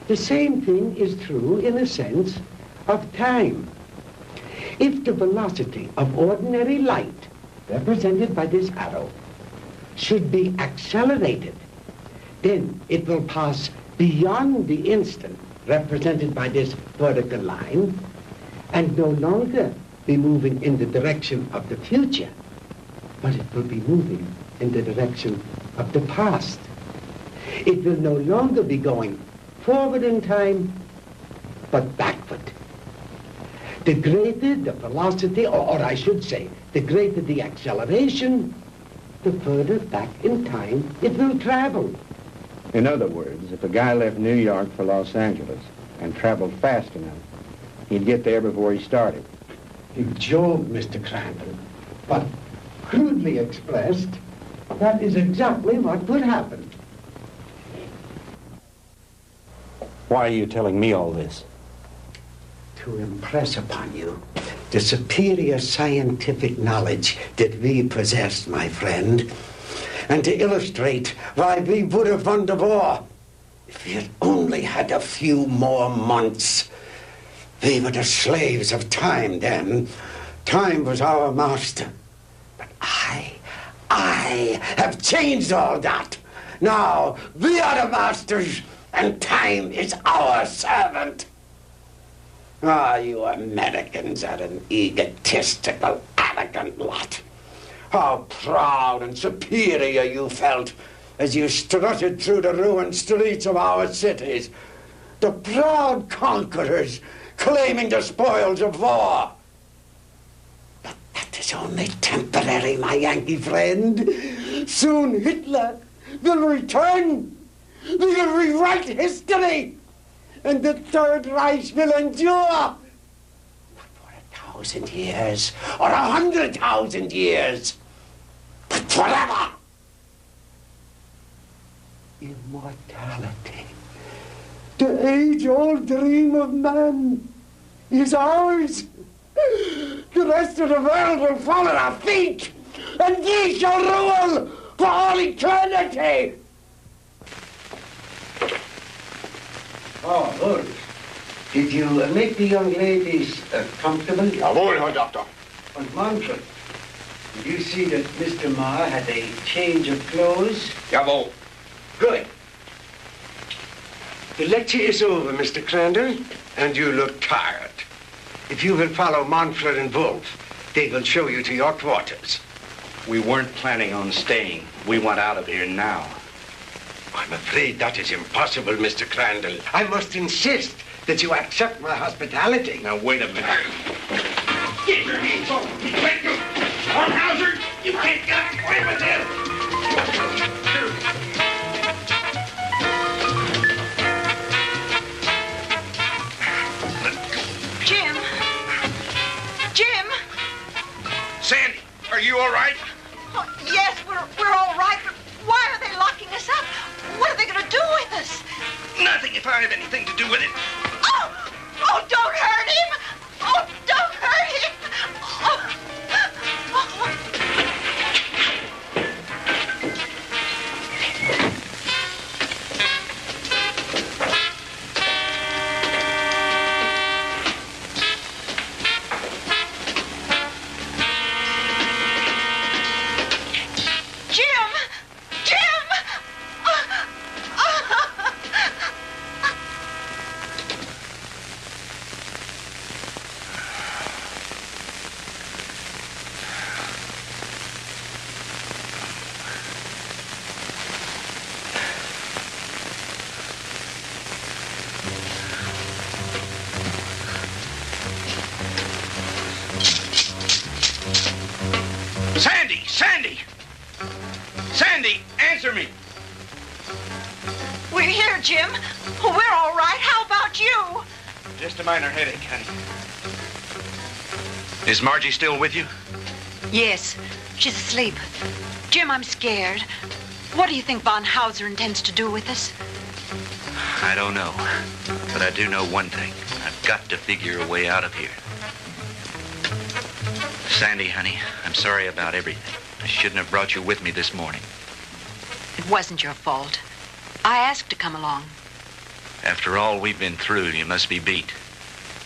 T: The same thing is true in a sense of time. If the velocity of ordinary light, represented by this arrow, should be accelerated, then it will pass beyond the instant, represented by this vertical line, and no longer be moving in the direction of the future, but it will be moving in the direction of the past. It will no longer be going forward in time, but backward. The greater the velocity, or I should say, the greater the acceleration, the further back in time it will travel.
M: In other words, if a guy left New York for Los Angeles and traveled fast enough, he'd get there before he started.
T: You joke, Mr. Crandall, but crudely expressed, that is exactly what would happen.
M: Why are you telling me all this?
T: To impress upon you the superior scientific knowledge that we possess, my friend, and to illustrate why we would have won the war if we had only had a few more months. We were the slaves of time then. Time was our master. But I have changed all that. Now we are the masters, and time is our servant. Ah, you Americans are an egotistical, arrogant lot. How proud and superior you felt as you strutted through the ruined streets of our cities. The proud conquerors claiming the spoils of war. It's only temporary, my Yankee friend. Soon Hitler will return. We will rewrite history. And the Third Reich will endure. Not for 1,000 years or 100,000 years, but forever. Immortality. The age-old dream of man is ours. The rest of the world will fall at our feet, and we shall rule for all eternity. Oh, good. Did you make the young ladies comfortable?
I: Jawohl, Herr Doctor.
T: And Manfred, did you see that Mr. Marr had a change of clothes?
I: Jawohl.
T: Good. The lecture is over, Mr. Crandall, and you look tired. If you will follow Manfred and Wolf, they will show you to your quarters.
N: We weren't planning on staying. We want out of here now.
T: I'm afraid that is impossible, Mr. Crandall. I must insist that you accept my hospitality.
N: Now, wait a minute.
I: Get your hands off me. Let go. Hornhauser, you can't get away with this.
U: Jim! Jim!
I: Sandy, are you all right?
U: Oh, yes, we're all right, but why are they locking us up? What are they going to do with us?
I: Nothing if I have anything to do with it.
U: Oh! Oh, don't hurt him! Oh, don't hurt him! Oh.
I: Sandy, answer me.
U: We're here, Jim. We're all right. How about you?
N: Just a minor headache, honey. Is Margie still with you?
U: Yes, she's asleep. Jim, I'm scared. What do you think von Hauser intends to do with us?
N: I don't know. But I do know one thing. I've got to figure a way out of here. Sandy, honey, I'm sorry about everything. I shouldn't have brought you with me this morning.
U: It wasn't your fault. I asked to come along.
N: After all we've been through, you must be beat.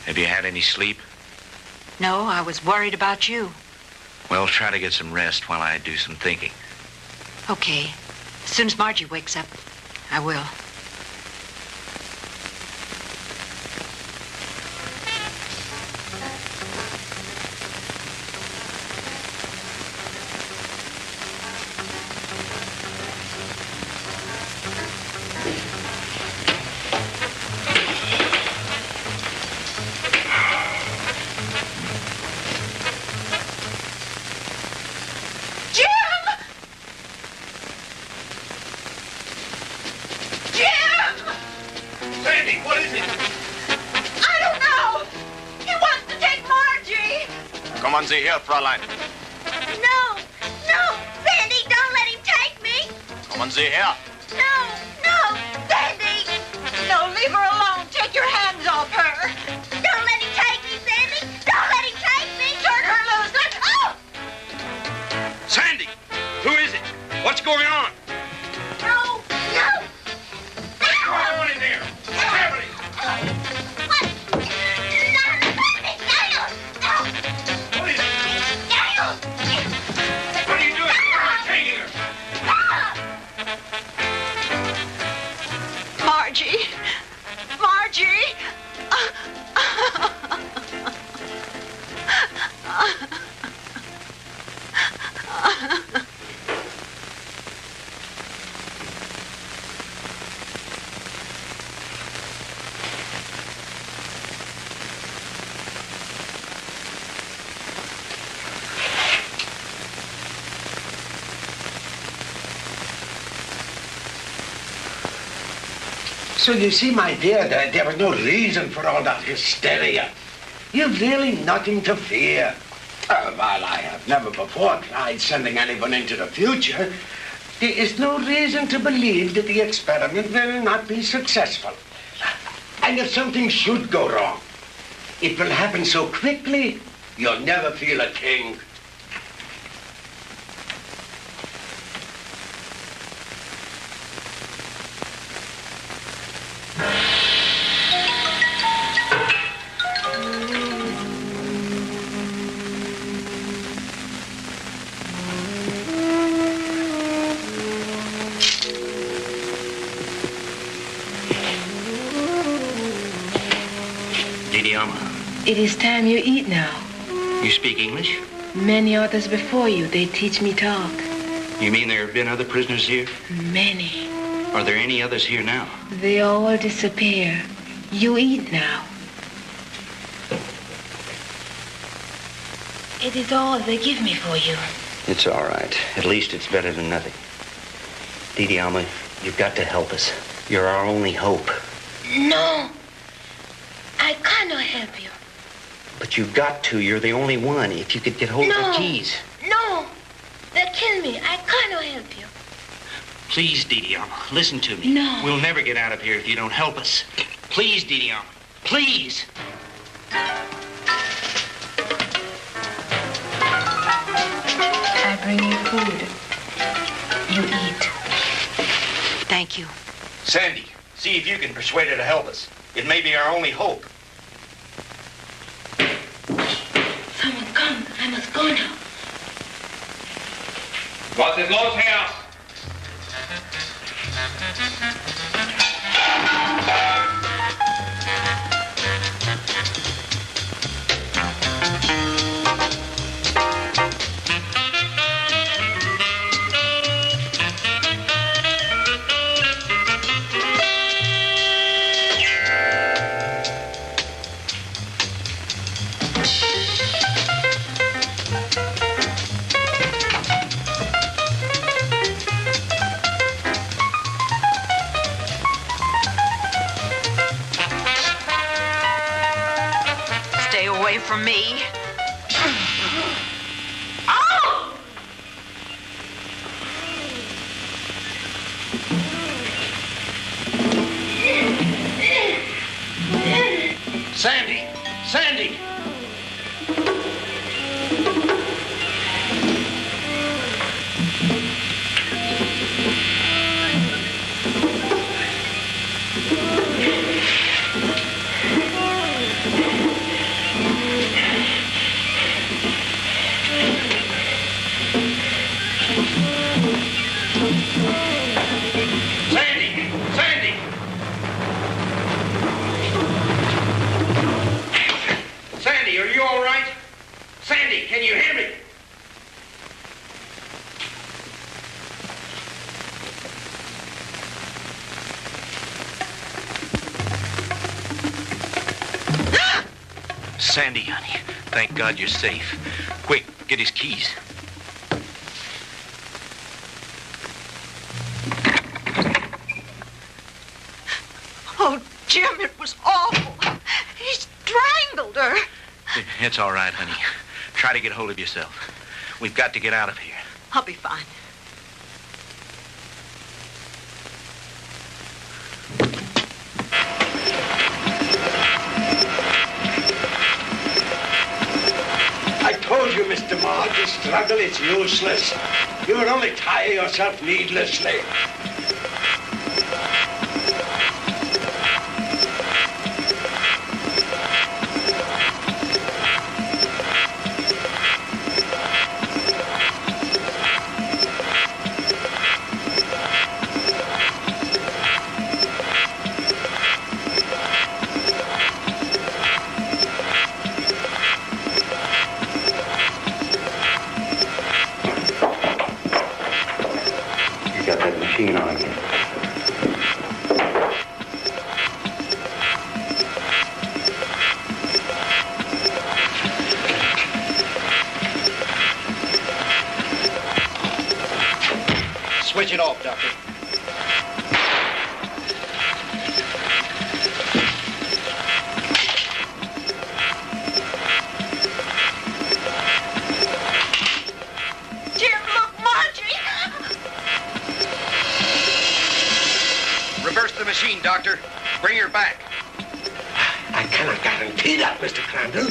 N: Have you had any sleep?
U: No, I was worried about you.
N: Well, try to get some rest while I do some thinking.
U: Okay. As soon as Margie wakes up, I will.
I: Kommen Sie her, Fräulein.
B: No, no, Sandy, don't let him take me.
I: Kommen Sie her.
B: No, no, Sandy.
U: No, leave her alone. Take your hands off her.
B: Don't let him take me, Sandy. Don't let him take me.
U: Turn her loose. Oh!
I: Sandy, who is it? What's going on?
B: No, no.
I: What's going on in there? What's happening?
U: Margie! Margie!
T: So you see, my dear, there was no reason for all that hysteria. You've really nothing to fear. While I have never before tried sending anyone into the future, there is no reason to believe that the experiment will not be successful. And if something should go wrong, it will happen so quickly, you'll never feel a thing.
A: It is time you eat now.
N: You speak English?
A: Many others before you, they teach me talk.
N: You mean there have been other prisoners here?
A: Many.
N: Are there any others here now?
A: They all disappear. You eat now. It is all they give me for you.
N: It's all right. At least it's better than nothing. Didi Alma, you've got to help us. You're our only hope.
A: No. I cannot help you.
N: But you've got to. You're the only one. If you could get hold of the keys.
A: No. They'll kill me. I cannot help you.
N: Please, Didi Alma, listen to me.
A: No.
N: We'll never get out of here if you don't help us. Please, Didi Alma. Please.
A: I bring you food. You eat.
N: Thank you. Sandy, see if you can persuade her to help us. It may be our only hope.
A: Someone come. I must go now.
L: Was ist los, Herr?
U: From me.
A: Oh!
N: Sandy! Sandy! Can you hear me? Sandy, honey, thank God you're safe. Quick, get his keys.
U: Oh, Jim, it was awful. He strangled her.
N: It's all right, honey. Try to get hold of yourself. We've got to get out of here.
U: I'll be fine.
T: I told you, Mr. Maud, the struggle is useless. You will only tire yourself needlessly.
N: On again. Switch it off, Doctor.
P: machine, Doctor. Bring her back.
T: I cannot guarantee that, Mr. Crandall.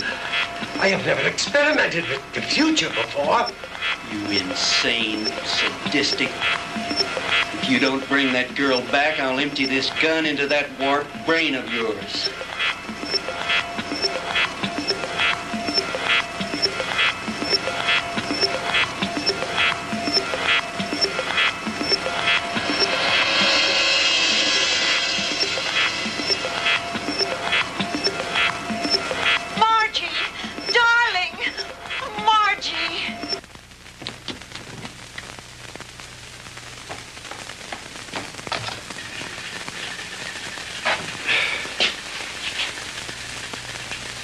T: I have never experimented with the future before.
H: You insane, sadistic. If you don't bring that girl back, I'll empty this gun into that warped brain of yours.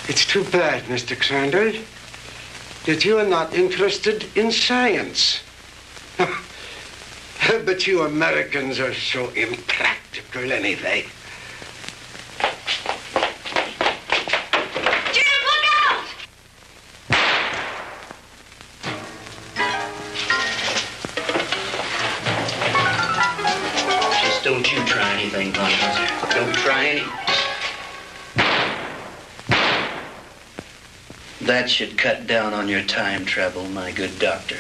T: It's too bad, Mr. Crandall, that you are not interested in science. But you Americans are so impractical anyway.
U: Jim, look out!
H: Just don't you try anything, Von Hauser. Don't try any. That should cut down on your time travel, my good doctor.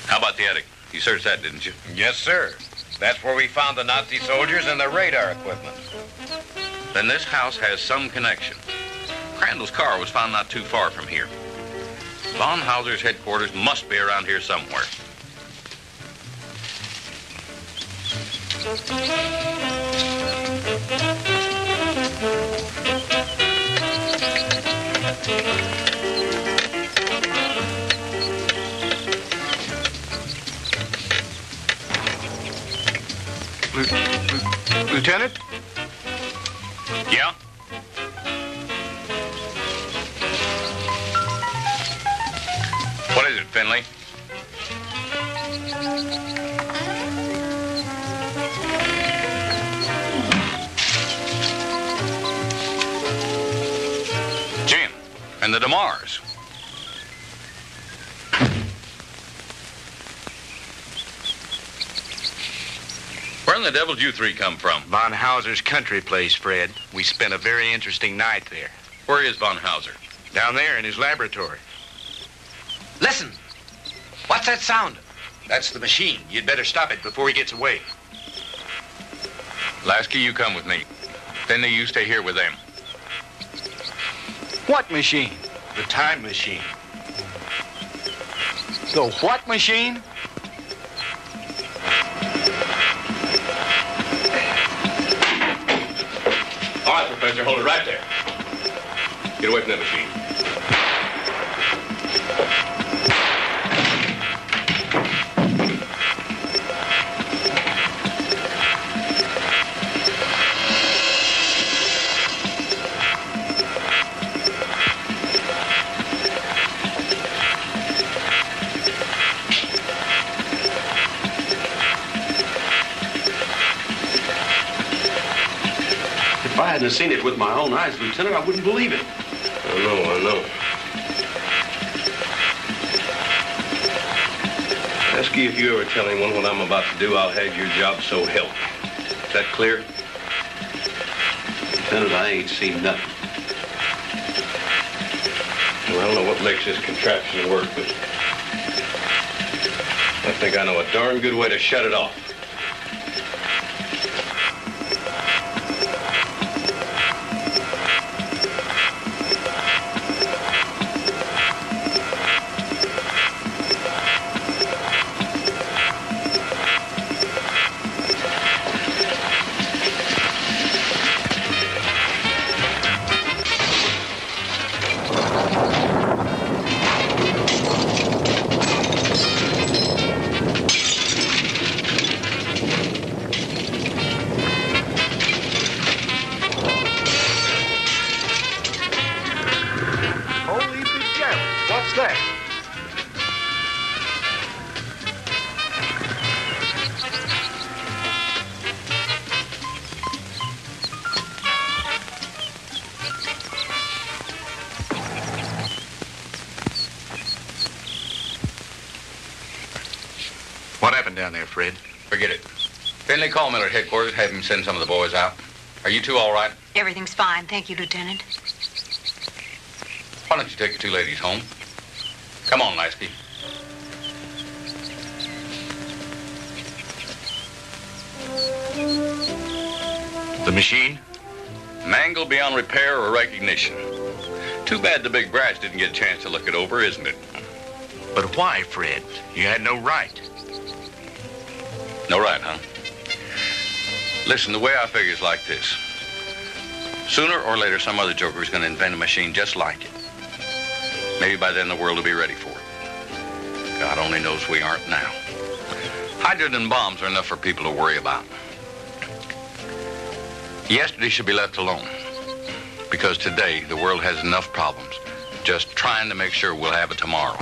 L: How about the attic? You searched that, didn't you?
P: Yes, sir. That's where we found the Nazi soldiers and their radar equipment.
L: Then this house has some connection. Crandall's car was found not too far from here. Von Hauser's headquarters must be around here somewhere.
P: Lieutenant?
L: Yeah? What is it, Finley? Jim, and the DeMars. Where in the devil did you three come from?
P: Von Hauser's country place, Fred. We spent a very interesting night there.
L: Where is Von Hauser?
P: Down there in his laboratory.
V: Listen. What's that sound?
P: That's the machine. You'd better stop it before he gets away.
L: Lasky, you come with me. Finley, you stay here with them.
V: What machine?
P: The time machine.
V: The what machine?
L: All right, Professor, hold it right there. Get away from that machine.
F: If I hadn't seen it with my own eyes, Lieutenant, I wouldn't believe it.
D: I know. Lasky, if you ever tell anyone what I'm about to do, I'll have your job, so help me. Is that clear?
F: Lieutenant, I ain't seen nothing.
D: Well, I don't know what makes this contraption work, but I think I know a darn good way to shut it off.
L: down there, Fred? Forget it. Finley, call Miller at headquarters. Have him send some of the boys out. Are you two all right?
U: Everything's fine. Thank you, Lieutenant.
L: Why don't you take the two ladies home? Come on, Lasky.
V: The machine?
L: Mangled beyond repair or recognition. Too bad the big brats didn't get a chance to look it over, isn't it?
V: But why, Fred? You had no right.
L: No right, huh? Listen, the way I figure is like this. Sooner or later, some other joker is going to invent a machine just like it. Maybe by then the world will be ready for it. God only knows we aren't now. Hydrogen bombs are enough for people to worry about. Yesterday should be left alone. Because today, the world has enough problems. Just trying to make sure we'll have it tomorrow.